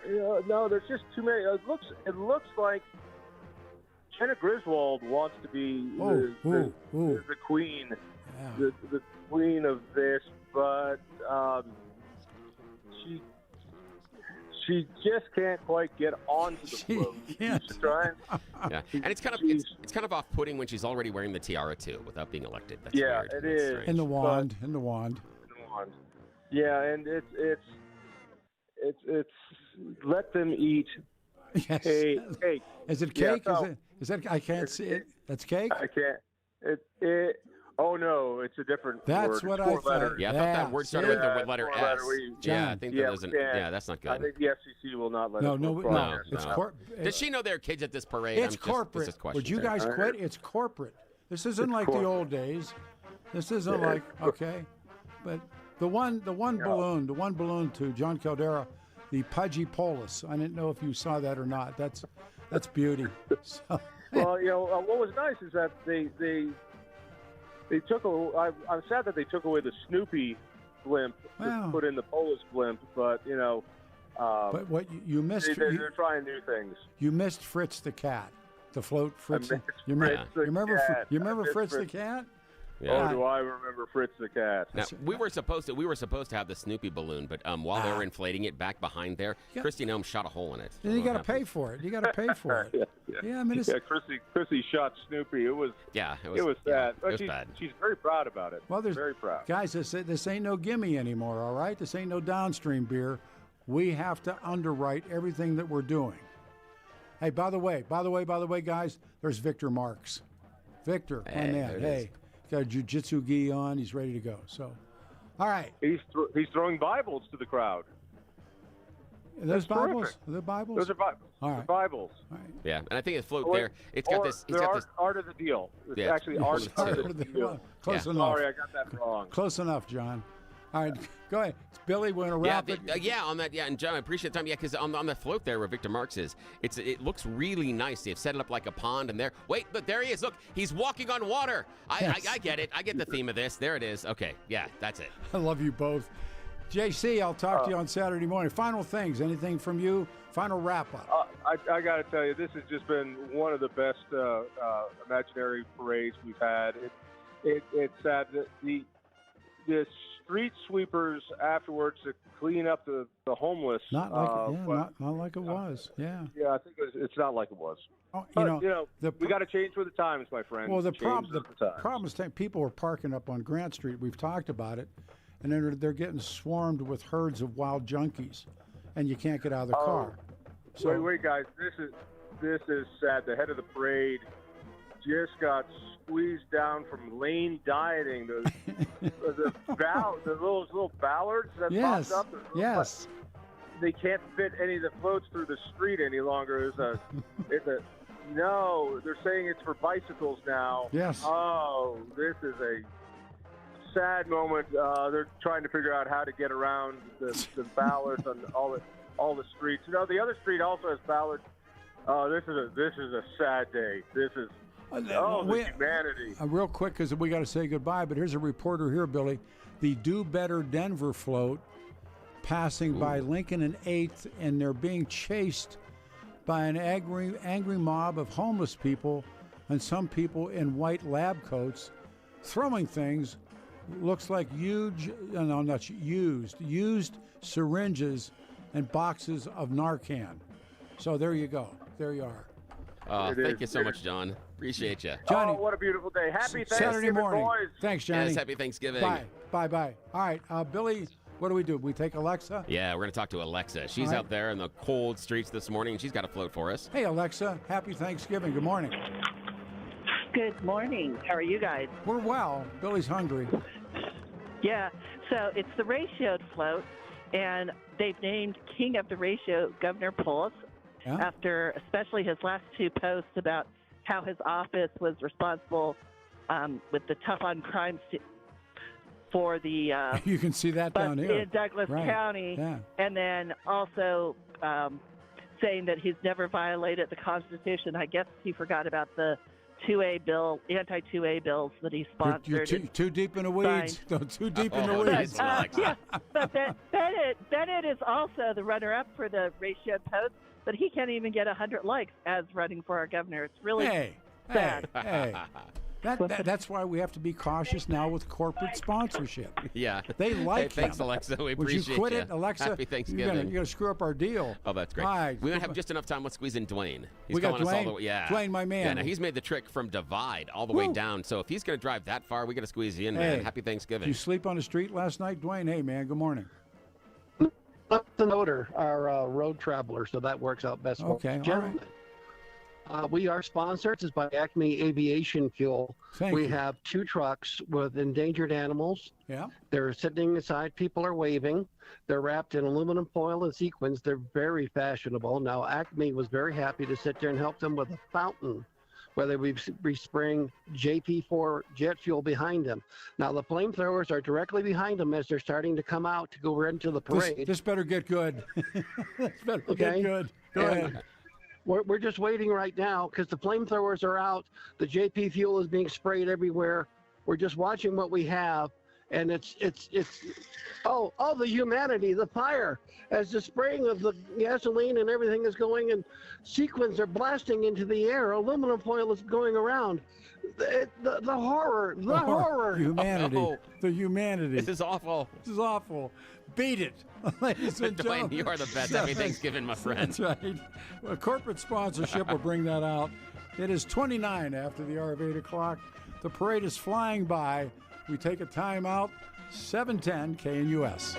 Speaker 16: No, there's just too many. It looks like Jenna Griswold wants to be the queen, the queen of this, but she just can't quite get onto the float. She's trying.
Speaker 1: Yeah, and it's kind of off-putting when she's already wearing the tiara too, without being elected. That's weird.
Speaker 16: It is.
Speaker 2: And the wand, and the wand.
Speaker 16: Yeah, and it's let them eat.
Speaker 2: Yes.
Speaker 16: Cake.
Speaker 2: Is it cake? Is that? I can't see it. That's cake.
Speaker 16: I can't. Oh no, it's a different.
Speaker 2: That's
Speaker 16: word.
Speaker 2: What
Speaker 16: it's
Speaker 2: I
Speaker 16: 4
Speaker 2: thought.
Speaker 16: letters.
Speaker 1: Yeah, I thought that word started with the letter S.
Speaker 16: Yeah,
Speaker 1: I think that yeah, that's not good.
Speaker 16: I think the FCC will not let us.
Speaker 2: No. It's
Speaker 1: Does she know there are kids at this parade?
Speaker 2: It's corporate. Would you guys quit? It's corporate. This isn't like the old days. This isn't like but the one balloon to John Caldera, the Pudgy Polis. I didn't know if you saw that or not. That's beauty. So.
Speaker 16: Well, what was nice is that they took I'm sad that they took away the Snoopy blimp to put in the Polis blimp, but
Speaker 2: but what you missed?
Speaker 16: They're trying new things.
Speaker 2: You missed Fritz the cat, the float Fritz. You remember Fritz the cat?
Speaker 1: Yeah.
Speaker 16: Oh, do I remember Fritz the cat?
Speaker 1: Now, we were supposed to have the Snoopy balloon, but while they were inflating it back behind there, Christy Nome shot a hole in it.
Speaker 2: Then you got to pay for it. You got to pay for it. I mean,
Speaker 16: Chrissy shot Snoopy. It was sad.
Speaker 1: It was bad.
Speaker 16: She's very proud about it.
Speaker 2: Well,
Speaker 16: very proud.
Speaker 2: Guys, this ain't no gimme anymore. All right, this ain't no downstream beer. We have to underwrite everything that we're doing. Hey, by the way, guys, there's Victor Marks. Victor, my man. Hey. Got a jiu-jitsu gi on. He's ready to go. So, all right.
Speaker 16: He's throwing Bibles to the crowd.
Speaker 2: Are those Bibles? Are they Bibles?
Speaker 16: Those are Bibles.
Speaker 2: All right.
Speaker 16: Bibles.
Speaker 2: All right.
Speaker 1: Yeah, and I think it's float there. It's got this.
Speaker 16: Art of the deal. It's actually art of the deal.
Speaker 2: Close enough.
Speaker 16: Sorry, I got that wrong.
Speaker 2: Close enough, John. All right, go ahead. It's Billy, we're going to wrap it.
Speaker 1: On that. Yeah, and John, I appreciate the time. Yeah, because on the float there where Victor Marks is, it looks really nice. They've set it up like a pond, and wait, look, there he is. Look, he's walking on water. I get it. I get the theme of this. There it is. Okay, yeah, that's it.
Speaker 2: I love you both. JC, I'll talk to you on Saturday morning. Final things, anything from you? Final wrap-up.
Speaker 16: I got to tell you, this has just been one of the best imaginary parades we've had. It's sad that this street sweepers afterwards to clean up the homeless.
Speaker 2: Not like it was. Yeah.
Speaker 16: Yeah, I think it's not like it was.
Speaker 2: Oh,
Speaker 16: we got to change with the times, my friend.
Speaker 2: Well, the
Speaker 16: Change with the times.
Speaker 2: problem is that people are parking up on Grant Street. We've talked about it, and then they're getting swarmed with herds of wild junkies, and you can't get out of the car. So,
Speaker 16: wait, guys, this is sad. The head of the parade just got squeezed down from lane dieting. The little ballards that popped up.
Speaker 2: Yes.
Speaker 16: They can't fit any of the floats through the street any longer. No, they're saying it's for bicycles now.
Speaker 2: Yes.
Speaker 16: Oh, this is a sad moment. They're trying to figure out how to get around the ballards on all the streets. The other street also has ballards. This is a sad day. This is humanity.
Speaker 2: Real quick, because we got to say goodbye. But here's a reporter here, Billy. The Do Better Denver float passing by Lincoln and 8th, and they're being chased by an angry mob of homeless people and some people in white lab coats throwing things. Looks like used syringes and boxes of Narcan. So there you go. There you are.
Speaker 1: Thank you so much, John. Appreciate you.
Speaker 2: Johnny,
Speaker 16: what a beautiful day. Happy
Speaker 2: Saturday
Speaker 16: Thanksgiving,
Speaker 2: morning.
Speaker 16: boys.
Speaker 2: Thanks, Johnny.
Speaker 1: Yes, happy Thanksgiving.
Speaker 2: Bye. All right, Billy, what do? We take Alexa?
Speaker 1: Yeah, we're going to talk to Alexa. She's
Speaker 2: All right.
Speaker 1: out there in the cold streets this morning, and she's got a float for us.
Speaker 2: Hey, Alexa, happy Thanksgiving. Good morning.
Speaker 17: Good morning. How are you guys?
Speaker 2: We're well. Billy's hungry.
Speaker 17: Yeah, so it's the ratioed float, and they've named King of the Ratio Governor Polis after especially his last two posts about how his office was responsible with the tough on crime for the
Speaker 2: you can see that down here
Speaker 17: in Douglas County, and then also saying that he's never violated the Constitution. I guess he forgot about the 2A bill, anti-2A bills that he sponsored.
Speaker 2: You're too deep in the weeds. Too deep in the weeds.
Speaker 17: But Bennett is also the runner-up for the ratio post, but he can't even get 100 likes as running for our governor. It's really sad.
Speaker 2: Hey. That's why we have to be cautious now with corporate sponsorship.
Speaker 1: Yeah.
Speaker 2: They like
Speaker 1: thanks,
Speaker 2: them.
Speaker 1: Alexa. We
Speaker 2: Would
Speaker 1: appreciate
Speaker 2: you quit it, Alexa?
Speaker 1: Happy Thanksgiving.
Speaker 2: You're going to screw up our deal.
Speaker 1: Oh, that's great.
Speaker 2: All right.
Speaker 1: We don't have just enough time. Let's squeeze in Dwayne. He's
Speaker 2: We got
Speaker 1: calling us all
Speaker 2: Dwayne?
Speaker 1: the way. Yeah.
Speaker 2: Dwayne, my man.
Speaker 1: Yeah, now he's made the trek from Divide all the way down. So if he's going to drive that far, we got to squeeze you in, man. Happy Thanksgiving.
Speaker 2: Did you sleep on the street last night, Dwayne? Hey, man, good morning.
Speaker 18: The motor, our road traveler, so that works out best.
Speaker 2: Okay, all right.
Speaker 18: We are sponsored. This is by Acme Aviation Fuel. We have 2 trucks with endangered animals.
Speaker 2: Yeah.
Speaker 18: They're sitting inside. People are waving. They're wrapped in aluminum foil and sequins. They're very fashionable. Now, Acme was very happy to sit there and help them with a fountain, whether we spraying JP4 jet fuel behind them. Now, the flamethrowers are directly behind them as they're starting to come out to go into the parade.
Speaker 2: This better get good. This better get good. Go ahead.
Speaker 18: We're just waiting right now because the flamethrowers are out. The JP fuel is being sprayed everywhere. We're just watching what we have, and it's the humanity, the fire, as the spraying of the gasoline and everything is going, and sequins are blasting into the air. Aluminum foil is going around. The horror, the horror.
Speaker 2: Humanity, the humanity.
Speaker 1: This is awful.
Speaker 2: This is awful. Beat it, ladies and
Speaker 1: Dwayne,
Speaker 2: gentlemen.
Speaker 1: you are the best. Happy Thanksgiving, my friend.
Speaker 2: That's right. Well, corporate sponsorship will bring that out. It is 29 after the hour of 8 o'clock. The parade is flying by. We take a time out. 710 KNUS.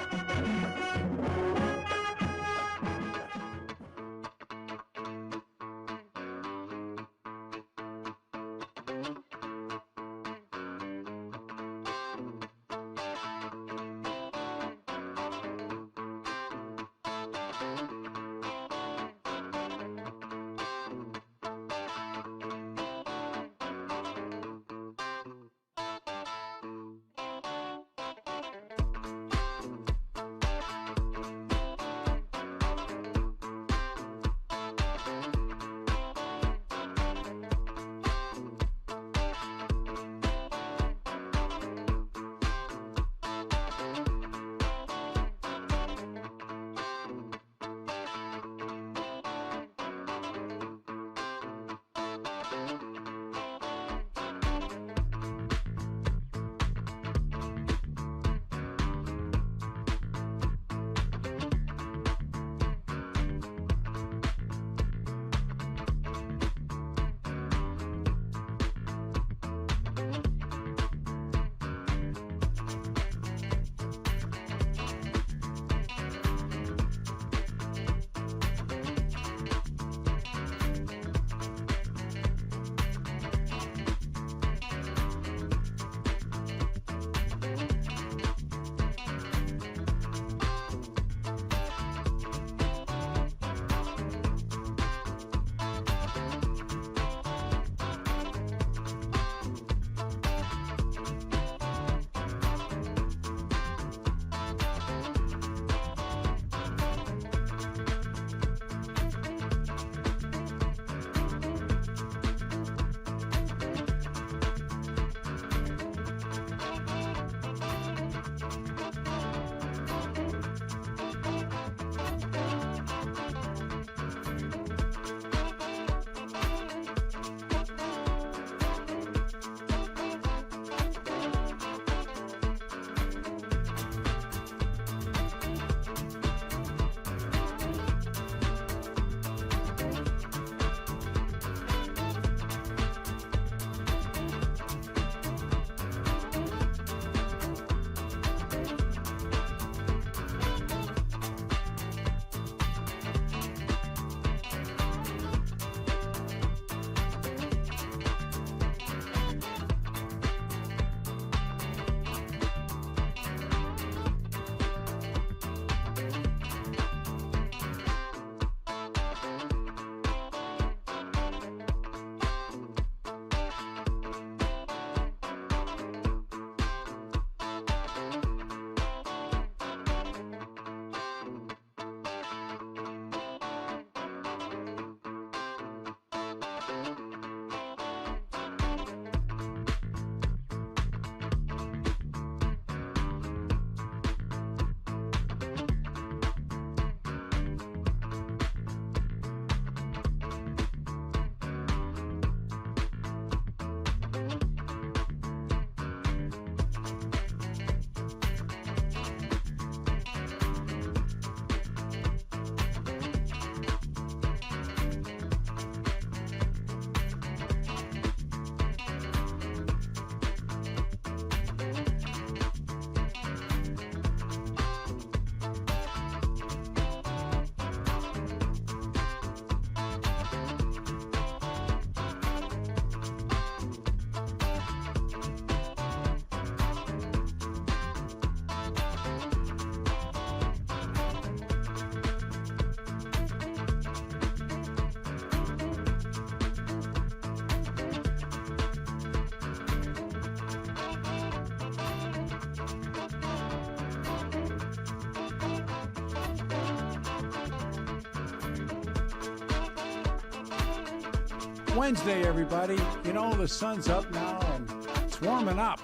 Speaker 2: Wednesday, everybody. You know, the sun's up now and it's warming up.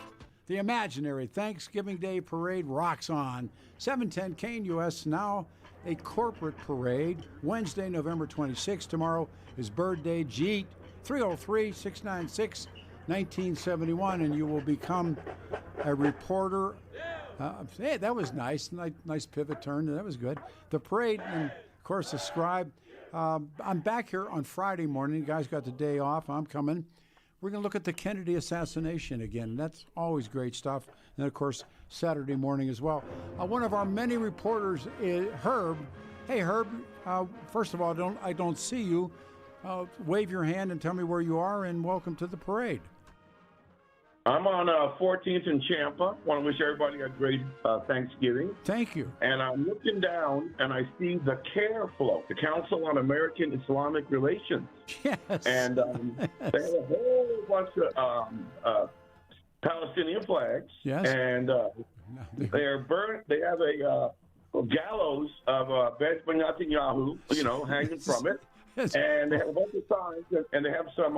Speaker 2: The imaginary Thanksgiving Day Parade rocks on. 710 KNUS now a corporate parade. Wednesday, November 26th. Tomorrow is Bird Day. Jeet 303-696-1971, and you will become a reporter. Hey, that was nice. Nice pivot turn. That was good. The parade, and of course, the scribe. I'm back here on Friday morning. You guys got the day off. I'm coming. We're going to look at the Kennedy assassination again. That's always great stuff. And, of course, Saturday morning as well. One of our many reporters is Herb. Hey, Herb, first of all, I don't see you. Wave your hand and tell me where you are, and welcome to the parade.
Speaker 19: I'm on 14th and Champa. Want to wish everybody a great Thanksgiving.
Speaker 2: Thank you.
Speaker 19: And I'm looking down, and I see the CARE float, the Council on American Islamic Relations.
Speaker 2: Yes.
Speaker 19: And they have a whole bunch of Palestinian flags.
Speaker 2: Yes.
Speaker 19: And they're burnt. They have a gallows of Benjamin Netanyahu, hanging from it.
Speaker 2: Yes.
Speaker 19: And they have a bunch of signs, and they have some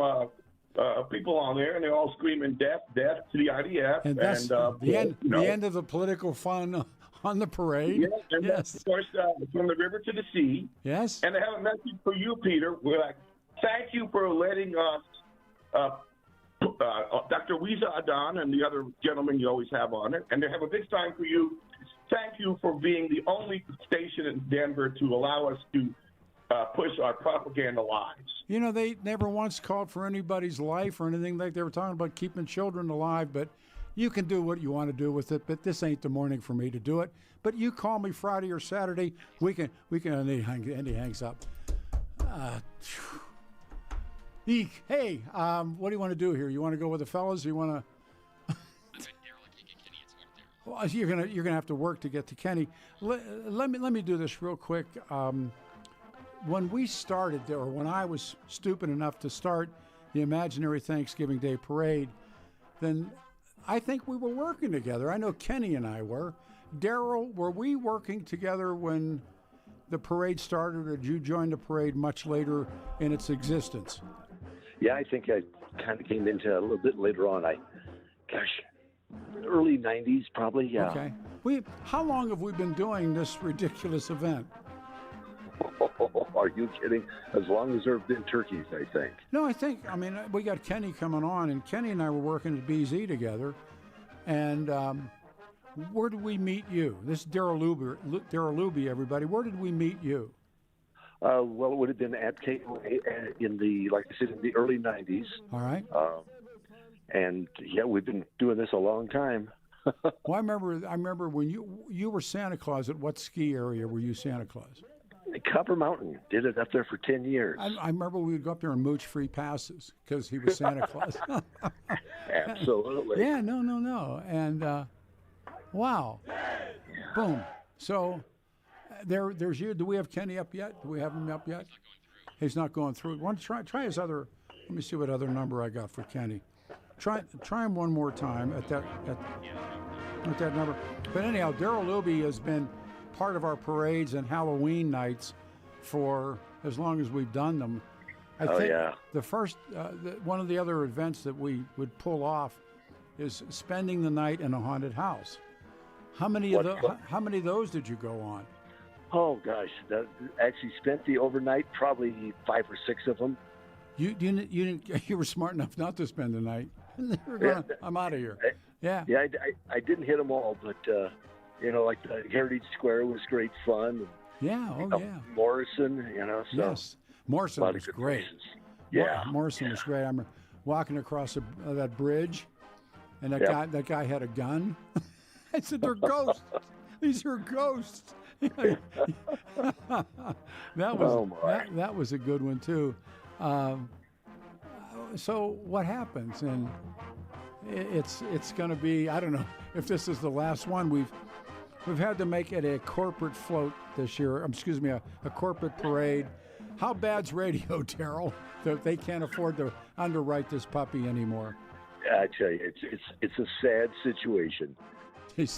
Speaker 19: people on there, and they're all screaming "death, death" to the IDF.
Speaker 2: And that's the end of the political fun on the parade.
Speaker 19: Yes, and
Speaker 2: yes.
Speaker 19: Of course, from the river to the sea.
Speaker 2: Yes.
Speaker 19: And they have a message for you, Peter. We're like, thank you for letting us, Dr. Wiza Adan and the other gentleman you always have on it. And they have a big sign for you. Thank you for being the only station in Denver to allow us to push our propaganda lives.
Speaker 2: You know, they never once called for anybody's life or anything. Like they were talking about keeping children alive, but you can do what you want to do with it. But this ain't the morning for me to do it. But you call me Friday or Saturday, we can. And he hangs up. Hey, what do you want to do here? You want to go with the fellas? Or you want to? Well, you're gonna have to work to get to Kenny. Let me do this real quick. When we started there, or when I was stupid enough to start the imaginary Thanksgiving Day Parade, then I think we were working together. I know Kenny and I were. Daryl, were we working together when the parade started, or did you join the parade much later in its existence?
Speaker 20: Yeah, I think I kind of came into a little bit later on. Early 90s probably, yeah.
Speaker 2: Okay. How long have we been doing this ridiculous event?
Speaker 20: Are you kidding? As long as there have been turkeys, I think.
Speaker 2: No, we got Kenny coming on, and Kenny and I were working at BZ together. And where did we meet you? This is Daryl Luby, everybody. Where did we meet you?
Speaker 20: Well, it would have been at KOA in the early 90s.
Speaker 2: All right.
Speaker 20: And yeah, we've been doing this a long time.
Speaker 2: Well, I remember when you were Santa Claus. At what ski area were you Santa Claus?
Speaker 20: Copper Mountain. Did it up there for 10 years.
Speaker 2: I remember we would go up there and mooch free passes because he was Santa Claus.
Speaker 20: Absolutely.
Speaker 2: Yeah, no. And wow. Boom. So there's you. Do we have Kenny up yet? Do we have him up yet? He's not going through. Want to try his other? Let me see what other number I got for Kenny. Try him one more time at that number. But anyhow, Daryl Luby has been part of our parades and Halloween nights for as long as we've done them. I think the first one of the other events that we would pull off is spending the night in a haunted house. How many of those did you go on?
Speaker 20: Oh gosh, that actually spent the overnight, probably 5 or 6 of them.
Speaker 2: You were smart enough not to spend the night. I'm out of here.
Speaker 20: Yeah, I didn't hit them all, but like the Heritage Square was great fun.
Speaker 2: Yeah,
Speaker 20: Morrison, so
Speaker 2: yes, Morrison was great.
Speaker 20: Places. Yeah,
Speaker 2: Morrison was great. I remember walking across that bridge, and that guy had a gun. I said, "They're ghosts. These are ghosts." that was a good one too. So what happens? And it's going to be, I don't know if this is the last one. We've had to make it a corporate float this year. Excuse me, a corporate parade. How bad's radio, Daryl, that they can't afford to underwrite this puppy anymore?
Speaker 20: I tell you, it's a sad situation.
Speaker 2: It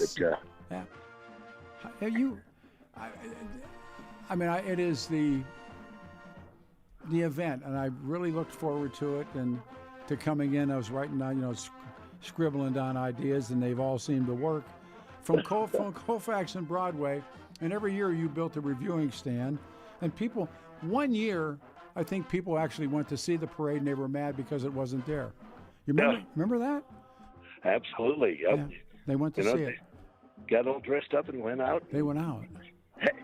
Speaker 2: is the the event, and I really looked forward to it and to coming in. I was writing down, scribbling down ideas, and they've all seemed to work. From Colfax and Broadway, and every year you built a reviewing stand, and people, one year, I think people actually went to see the parade, and they were mad because it wasn't there. You remember that?
Speaker 20: Absolutely. Yep.
Speaker 2: Yeah, they went to see it.
Speaker 20: Got all dressed up and went out.
Speaker 2: They went out.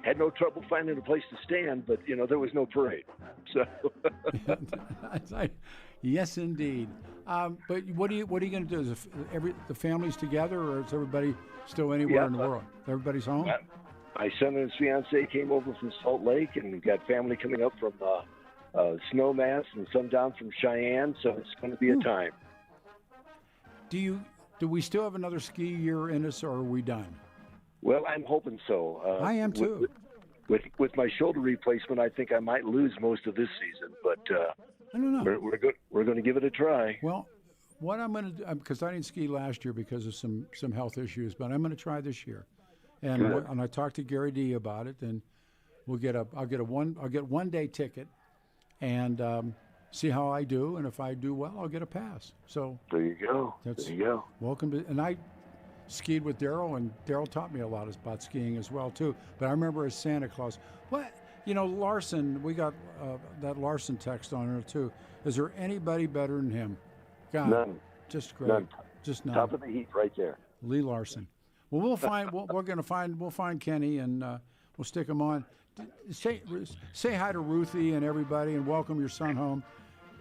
Speaker 20: Had no trouble finding a place to stand, but there was no parade. So.
Speaker 2: Yes, indeed. But what are you going to do? Is the family's together, or is everybody still anywhere in the world? Everybody's home.
Speaker 20: My son and his fiance came over from Salt Lake, and we've got family coming up from Snowmass, and some down from Cheyenne. So it's going to be a time.
Speaker 2: Do we still have another ski year in us, or are we done?
Speaker 20: Well, I'm hoping so.
Speaker 2: I am too.
Speaker 20: With my shoulder replacement, I think I might lose most of this season, but
Speaker 2: I don't know.
Speaker 20: We're going to give it a try.
Speaker 2: Well, what I'm going to do, because I didn't ski last year because of some health issues, but I'm going to try this year, and I talked to Gary D about it, and I'll get one day ticket, and see how I do, and if I do well, I'll get a pass. So
Speaker 20: there you go.
Speaker 2: Welcome to, and I skied with Daryl, and Daryl taught me a lot about skiing as well too. But I remember as Santa Claus. What Larson? We got that Larson text on her too. Is there anybody better than him? God,
Speaker 20: none.
Speaker 2: Just great.
Speaker 20: None.
Speaker 2: Just none.
Speaker 20: Top of the heap, right there.
Speaker 2: Lee Larson. Well, we'll find. We'll find Kenny, and we'll stick him on. Say hi to Ruthie and everybody, and welcome your son home.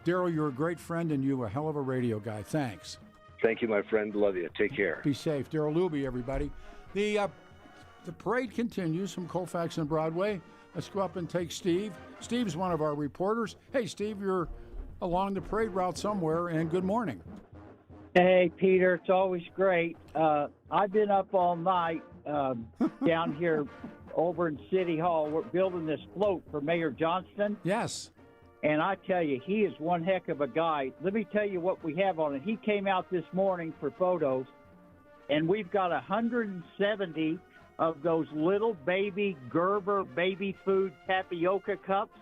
Speaker 2: Daryl, you're a great friend, and you're a hell of a radio guy. Thanks.
Speaker 20: Thank you, my friend. Love you. Take care.
Speaker 2: Be safe. Daryl Luby, everybody. The parade continues from Colfax and Broadway. Let's go up and take Steve. Steve's one of our reporters. Hey, Steve, you're along the parade route somewhere, and good morning.
Speaker 21: Hey, Peter, it's always great. I've been up all night down here over in City Hall. We're building this float for Mayor Johnston.
Speaker 2: Yes.
Speaker 21: And I tell you, he is one heck of a guy. Let me tell you what we have on it. He came out this morning for photos, and we've got 170 of those little baby Gerber baby food tapioca cups.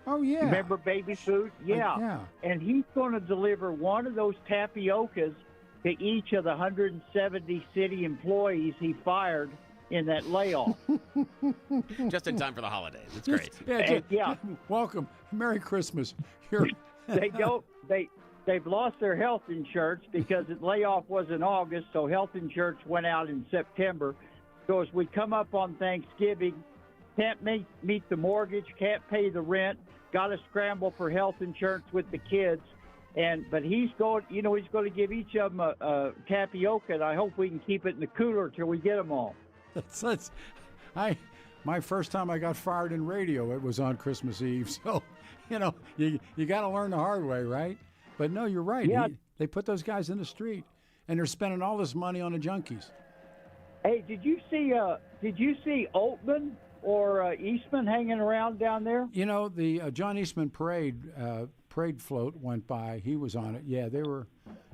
Speaker 2: Oh, yeah.
Speaker 21: Remember baby food? Yeah.
Speaker 2: Yeah.
Speaker 21: And he's going to deliver one of those tapiocas to each of the 170 city employees he fired in that layoff.
Speaker 1: Just in time for the holidays. It's great.
Speaker 21: Yeah.
Speaker 2: Welcome. Merry Christmas.
Speaker 21: They've lost their health insurance because the layoff was in August, so health insurance went out in September. So as we come up on Thanksgiving, can't meet the mortgage, can't pay the rent, got to scramble for health insurance with the kids. But he's going to give each of them a tapioca, and I hope we can keep it in the cooler till we get them all.
Speaker 2: My first time I got fired in radio, it was on Christmas Eve. So, you got to learn the hard way, right? But no, you're right.
Speaker 21: Yeah.
Speaker 2: They put those guys in the street, and they're spending all this money on the junkies.
Speaker 21: Hey, did you see Altman or Eastman hanging around down there?
Speaker 2: The John Eastman parade float went by. He was on it. Yeah, they were.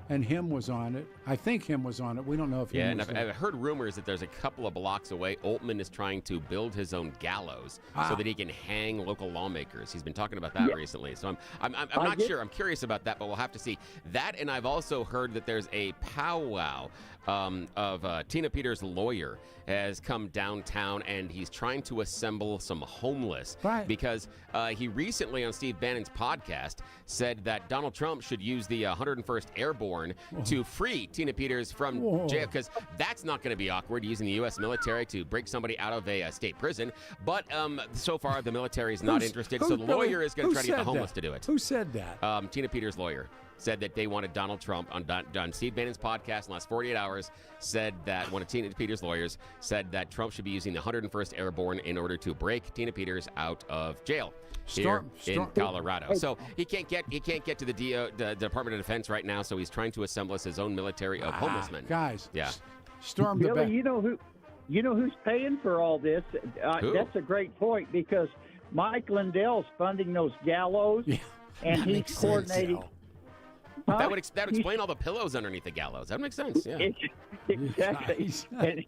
Speaker 2: And Him was on it. I think Him was on it. We don't know if
Speaker 1: Him
Speaker 2: was
Speaker 1: and I've heard rumors that there's a couple of blocks away, Altman is trying to build his own gallows so that he can hang local lawmakers. He's been talking about that recently. So I'm not sure. I'm curious about that, but we'll have to see. That, and I've also heard that there's a powwow of Tina Peters' lawyer has come downtown, and he's trying to assemble some homeless.
Speaker 2: Right.
Speaker 1: Because he recently on Steve Bannon's podcast said that Donald Trump should use the 101st Airborne to free Tina Peters from jail, because that's not going to be awkward, using the U.S. military to break somebody out of a state prison. But so far, the military is not interested, so the lawyer is going to try to get the homeless to do it.
Speaker 2: Who said that?
Speaker 1: Tina Peters' lawyer said that they wanted Donald Trump on Steve Bannon's podcast in the last 48 hours, said that one of Tina Peters' lawyers said that Trump should be using the 101st Airborne in order to break Tina Peters out of jail here in Colorado. So he can't get to the Department of Defense right now, so he's trying to assemble his own military of homeless men.
Speaker 2: Guys,
Speaker 1: yeah.
Speaker 2: Storm the
Speaker 21: Billy, you know who's paying for all this? That's a great point, because Mike Lindell's funding those gallows, and he's coordinating.
Speaker 1: That would explain all the pillows underneath the gallows. That makes sense. Yeah.
Speaker 21: Exactly.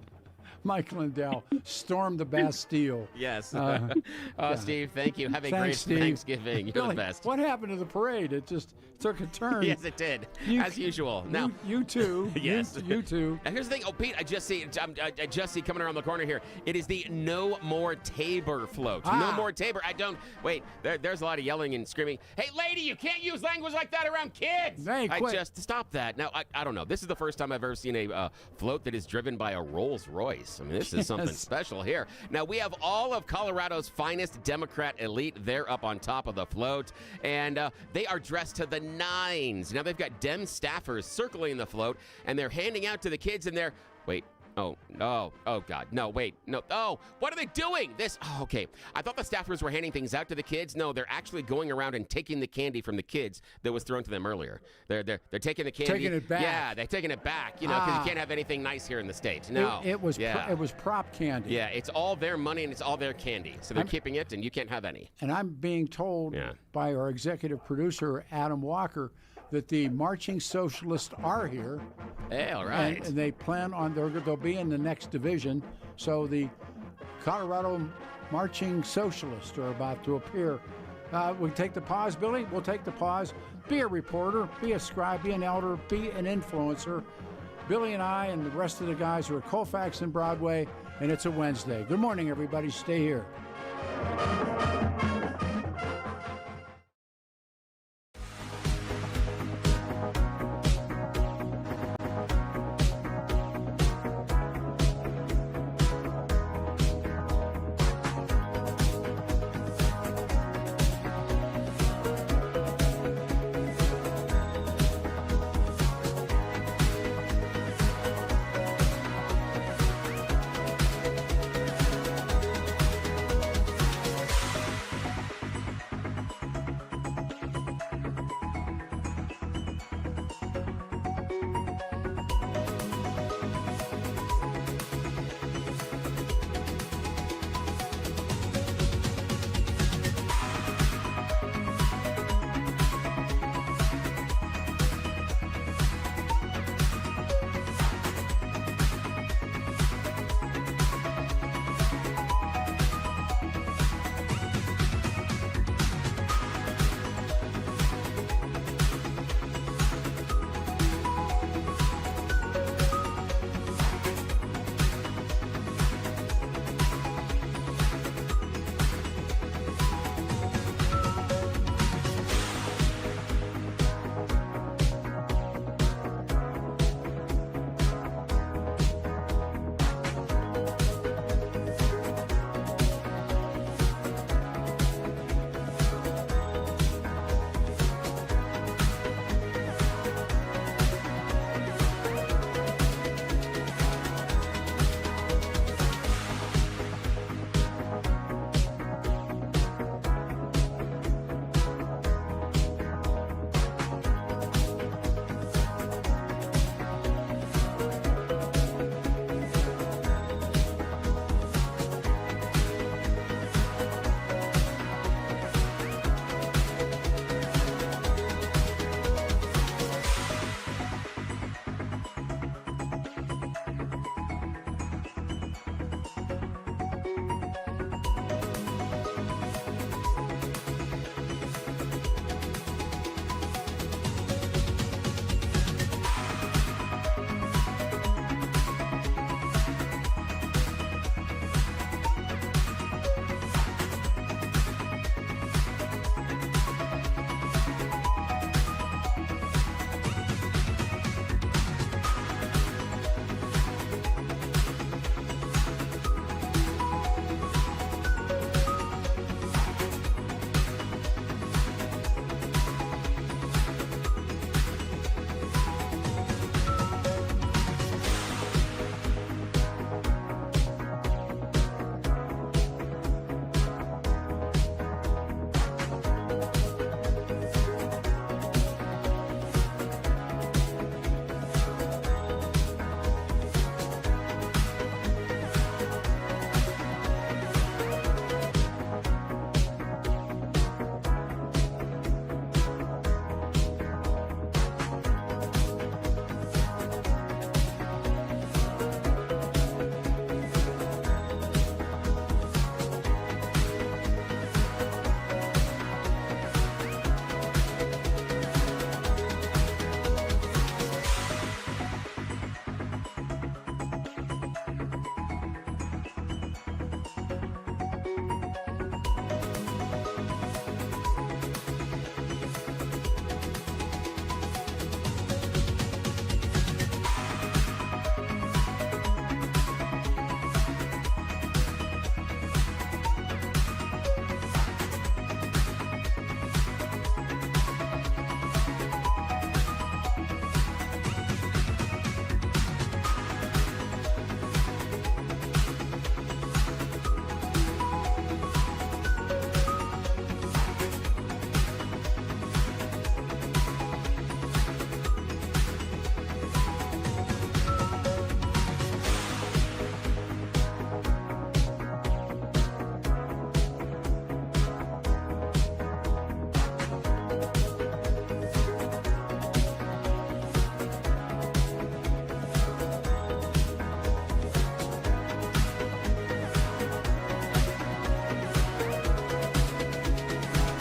Speaker 2: Mike Lindell stormed the Bastille.
Speaker 1: Yes.
Speaker 2: Yeah.
Speaker 1: Steve, thank you. Have a
Speaker 2: Thanks,
Speaker 1: great
Speaker 2: Steve.
Speaker 1: Thanksgiving. You're
Speaker 2: Billy,
Speaker 1: the best.
Speaker 2: What happened to the parade? It just took a turn.
Speaker 1: Yes, it did. As usual. Now,
Speaker 2: you too.
Speaker 1: Yes.
Speaker 2: You too.
Speaker 1: And here's the thing. Oh, Pete, I just see coming around the corner here. It is the No More Tabor float. No more Tabor. Wait, there's a lot of yelling and screaming. Hey, lady, you can't use language like that around kids.
Speaker 2: Hey, quit.
Speaker 1: Just stop that. Now, I don't know. This is the first time I've ever seen a float that is driven by a Rolls Royce. I mean, this is something special here. Now, we have all of Colorado's finest Democrat elite. They're up on top of the float, and they are dressed to the nines. Now, they've got Dem staffers circling the float, and they're handing out to the kids, and they're, wait, oh, God, no, wait, no, oh, what are they doing? Okay, I thought the staffers were handing things out to the kids. No, they're actually going around and taking the candy from the kids that was thrown to them earlier. They're taking the candy.
Speaker 2: Taking it back.
Speaker 1: Yeah, they're taking it back, because you can't have anything nice here in the States. No.
Speaker 2: It was prop candy.
Speaker 1: Yeah, it's all their money and it's all their candy. So they're keeping it, and you can't have any.
Speaker 2: And I'm being told by our executive producer, Adam Walker, that the marching socialists are here.
Speaker 1: Hey, all right.
Speaker 2: And they plan on, they'll be in the next division. So the Colorado marching socialists are about to appear. We take the pause, Billy? We'll take the pause. Be a reporter, be a scribe, be an elder, be an influencer. Billy and I and the rest of the guys are at Colfax and Broadway, and it's a Wednesday. Good morning, everybody. Stay here.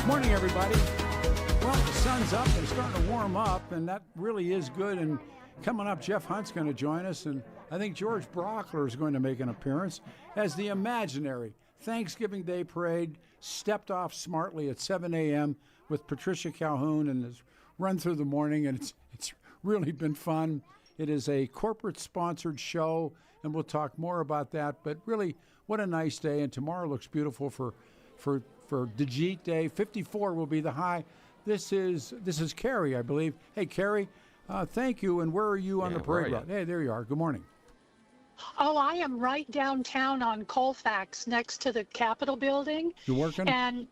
Speaker 2: Morning, everybody. Well, the sun's up and starting to warm up, and that really is good. And coming up, Jeff Hunt's going to join us, and I think George Brockler is going to make an appearance as the imaginary Thanksgiving Day Parade stepped off smartly at 7 a.m. with Patricia Calhoun and has run through the morning, and it's really been fun. It is a corporate-sponsored show, and we'll talk more about that. But really, what a nice day, and tomorrow looks beautiful for Dejit Day. 54 will be the high. This is Carrie, I believe. Hey, Carrie, thank you. And where are you on the parade route? Hey, there you are. Good morning.
Speaker 6: Oh, I am right downtown on Colfax next to the Capitol building.
Speaker 2: You working?
Speaker 6: And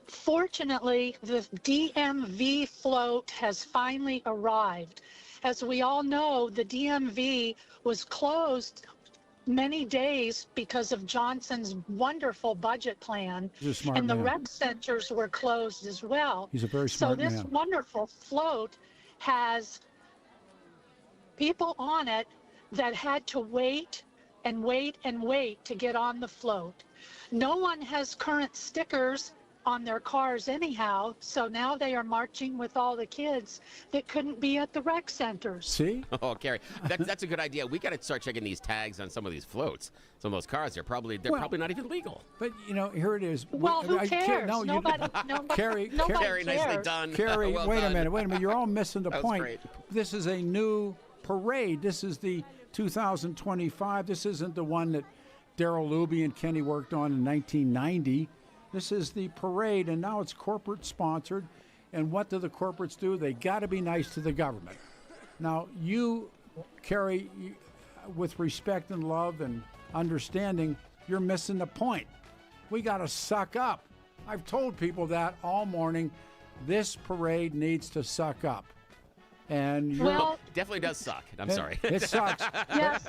Speaker 6: fortunately, the DMV float has finally arrived. As we all know, the DMV was closed many days because of Johnson's wonderful budget plan.
Speaker 2: He's a smart
Speaker 6: and the
Speaker 2: man.
Speaker 6: rec centers were closed as well.
Speaker 2: He's a very smart man.
Speaker 6: So this wonderful float has people on it that had to wait and wait and wait to get on the float. No one has current stickers on their cars anyhow, so now they are marching with all the kids that couldn't be at the rec centers.
Speaker 2: See?
Speaker 1: Oh, Carrie, that's a good idea. We got to start checking these tags on some of these floats. Some of those cars, they're probably not even legal.
Speaker 2: But, here it is.
Speaker 6: Well, who cares? Nobody
Speaker 2: Carrie,
Speaker 1: Carrie,
Speaker 6: cares.
Speaker 1: nicely done.
Speaker 2: Carrie,
Speaker 1: Well
Speaker 2: wait
Speaker 1: done.
Speaker 2: a minute. You're all missing the
Speaker 1: That was
Speaker 2: point.
Speaker 1: great.
Speaker 2: This is a new parade. This is the 2025. This isn't the one that Darryl Luby and Kenny worked on in 1990. This is the parade, and now it's corporate sponsored. And what do the corporates do? They got to be nice to the government. Now, you, Carrie, with respect and love and understanding, you're missing the point. We got to suck up. I've told people that all morning. This parade needs to suck up. And
Speaker 6: Well,
Speaker 1: definitely does suck. I'm sorry.
Speaker 2: It sucks.
Speaker 6: Yes.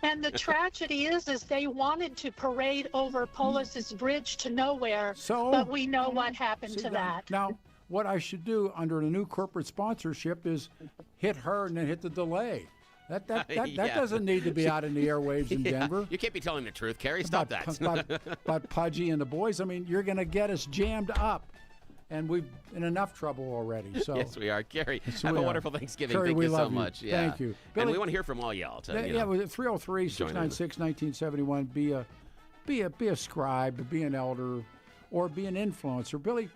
Speaker 6: And the tragedy is they wanted to parade over Polis's Bridge to nowhere, but we know what happened to that.
Speaker 2: Now, what I should do under the new corporate sponsorship is hit her and then hit the delay. That doesn't need to be out in the airwaves in Denver.
Speaker 1: You can't be telling the truth, Carrie. Stop that.
Speaker 2: About Pudgy and the boys. I mean, you're going to get us jammed up. And we've in enough trouble already. So
Speaker 1: yes, we are. Carrie,
Speaker 2: yes,
Speaker 1: have
Speaker 2: we
Speaker 1: a
Speaker 2: are.
Speaker 1: wonderful Thanksgiving.
Speaker 2: Carrie,
Speaker 1: Thank
Speaker 2: we
Speaker 1: you so
Speaker 2: love you.
Speaker 1: much. Yeah.
Speaker 2: Thank you.
Speaker 1: And
Speaker 2: Billy,
Speaker 1: we want to hear from all y'all. To,
Speaker 2: yeah, with 303-696-1971. Be a scribe, be an elder, or be an influencer. Billy,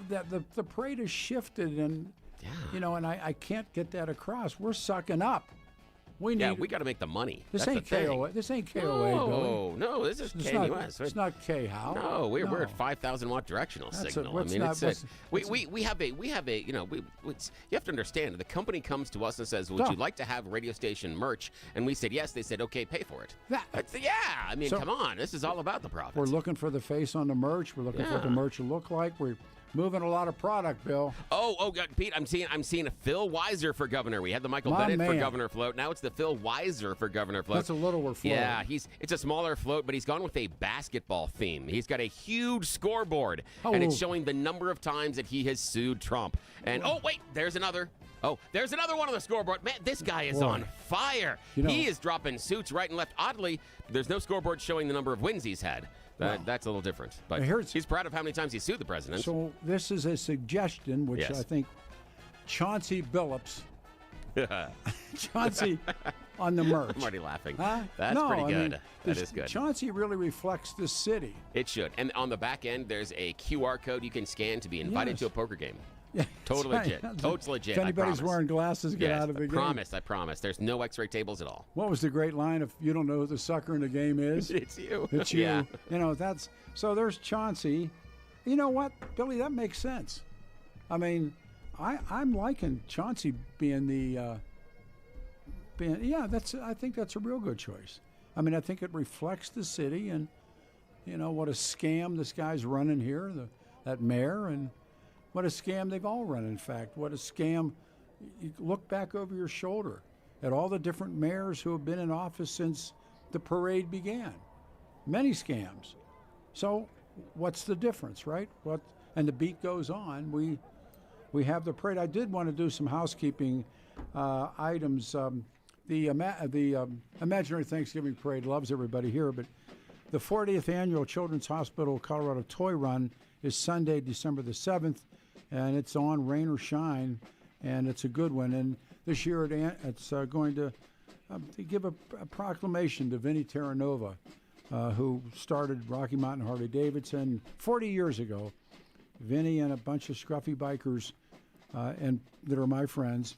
Speaker 2: that the parade has shifted, and and I can't get that across. We're sucking up. We got to
Speaker 1: make the money.
Speaker 2: This
Speaker 1: That's
Speaker 2: ain't
Speaker 1: the thing.
Speaker 2: KOA. This ain't KOA, Billy.
Speaker 1: No, this is KNUS.
Speaker 2: It's not K-How.
Speaker 1: No, we're at 5,000 watt directional signal. You have a you have to understand. The company comes to us and says, "Would you like to have radio station merch?" And we said yes. They said, "Okay, pay for it." I mean, come on. This is all about the profit.
Speaker 2: We're looking for the face on the merch. We're looking for what the merch will look like. We're moving a lot of product, Bill.
Speaker 1: Pete, I'm seeing a Phil Weiser for governor. We had the Michael Bennett for governor float. Now it's the Phil Weiser for governor float.
Speaker 2: That's a littler float.
Speaker 1: Yeah, it's a smaller float, but he's gone with a basketball theme. He's got a huge scoreboard, and it's showing the number of times that he has sued Trump. And there's another. Oh, there's another one on the scoreboard. Man, this guy is on fire. He is dropping suits right and left. Oddly, there's no scoreboard showing the number of wins he's had. That's a little different. But he's proud of how many times he sued the president.
Speaker 2: So this is a suggestion, which I think Chauncey Billups, Chauncey on the merch.
Speaker 1: I'm already laughing.
Speaker 2: Huh?
Speaker 1: That's pretty good. That is good.
Speaker 2: Chauncey really reflects the city.
Speaker 1: It should. And on the back end, there's a QR code you can scan to be invited to a poker game. Yeah, totally legit. Totally legit.
Speaker 2: If anybody's wearing glasses, get out of the game.
Speaker 1: I promise. There's no X-ray tables at all.
Speaker 2: What was the great line? If you don't know who the sucker in the game is,
Speaker 1: it's you.
Speaker 2: It's you.
Speaker 1: Yeah.
Speaker 2: That's so. There's Chauncey. You know what, Billy? That makes sense. I mean, I'm liking Chauncey being the. I think that's a real good choice. I mean, I think it reflects the city, and what a scam this guy's running here, that mayor, and. What a scam they've all run, in fact. What a scam. You look back over your shoulder at all the different mayors who have been in office since the parade began. Many scams. So what's the difference, right? And the beat goes on. We have the parade. I did want to do some housekeeping items. The Imaginary Thanksgiving Parade loves everybody here, but the 40th Annual Children's Hospital Colorado Toy Run is Sunday, December the 7th, and it's on rain or shine, and it's a good one. And this year it's going to give a proclamation to Vinny Terranova, who started Rocky Mountain Harley Davidson 40 years ago. Vinny and a bunch of scruffy bikers and that are my friends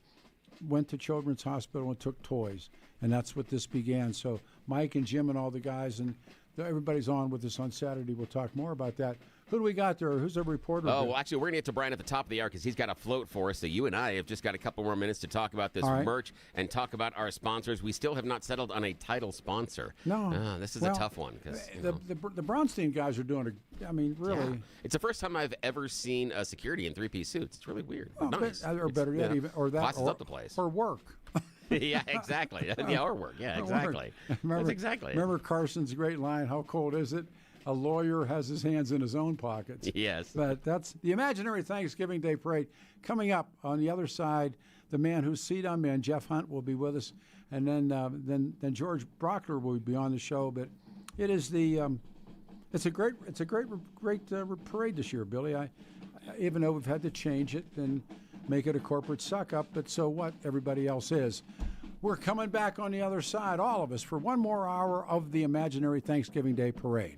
Speaker 2: went to Children's Hospital and took toys, and that's what this began. So Mike and Jim and all the guys, and everybody's on with us on Saturday. We'll talk more about that. Who do we got there? Who's our reporter?
Speaker 1: Oh, well, actually, we're going to get to Brian at the top of the hour because he's got a float for us. So you and I have just got a couple more minutes to talk about this merch and talk about our sponsors. We still have not settled on a title sponsor.
Speaker 2: No.
Speaker 1: This is a tough one.
Speaker 2: The Braunstein guys are doing really.
Speaker 1: Yeah. It's the first time I've ever seen security in three-piece suits. It's really weird. Nice.
Speaker 2: Or better yet, even or that
Speaker 1: classes up the place.
Speaker 2: Or work.
Speaker 1: Yeah, exactly. Our work. Yeah, exactly. That's exactly.
Speaker 2: Remember Carson's great line, how cold is it? A lawyer has his hands in his own pockets.
Speaker 1: Yes.
Speaker 2: But that's the imaginary Thanksgiving Day Parade. Coming up on the other side, the man whose seat I'm in, Jeff Hunt, will be with us. And then George Brockler will be on the show. But it is it's a great parade this year, Billy. I even though we've had to change it and make it a corporate suck-up, but so what? Everybody else is. We're coming back on the other side, all of us, for one more hour of the imaginary Thanksgiving Day Parade.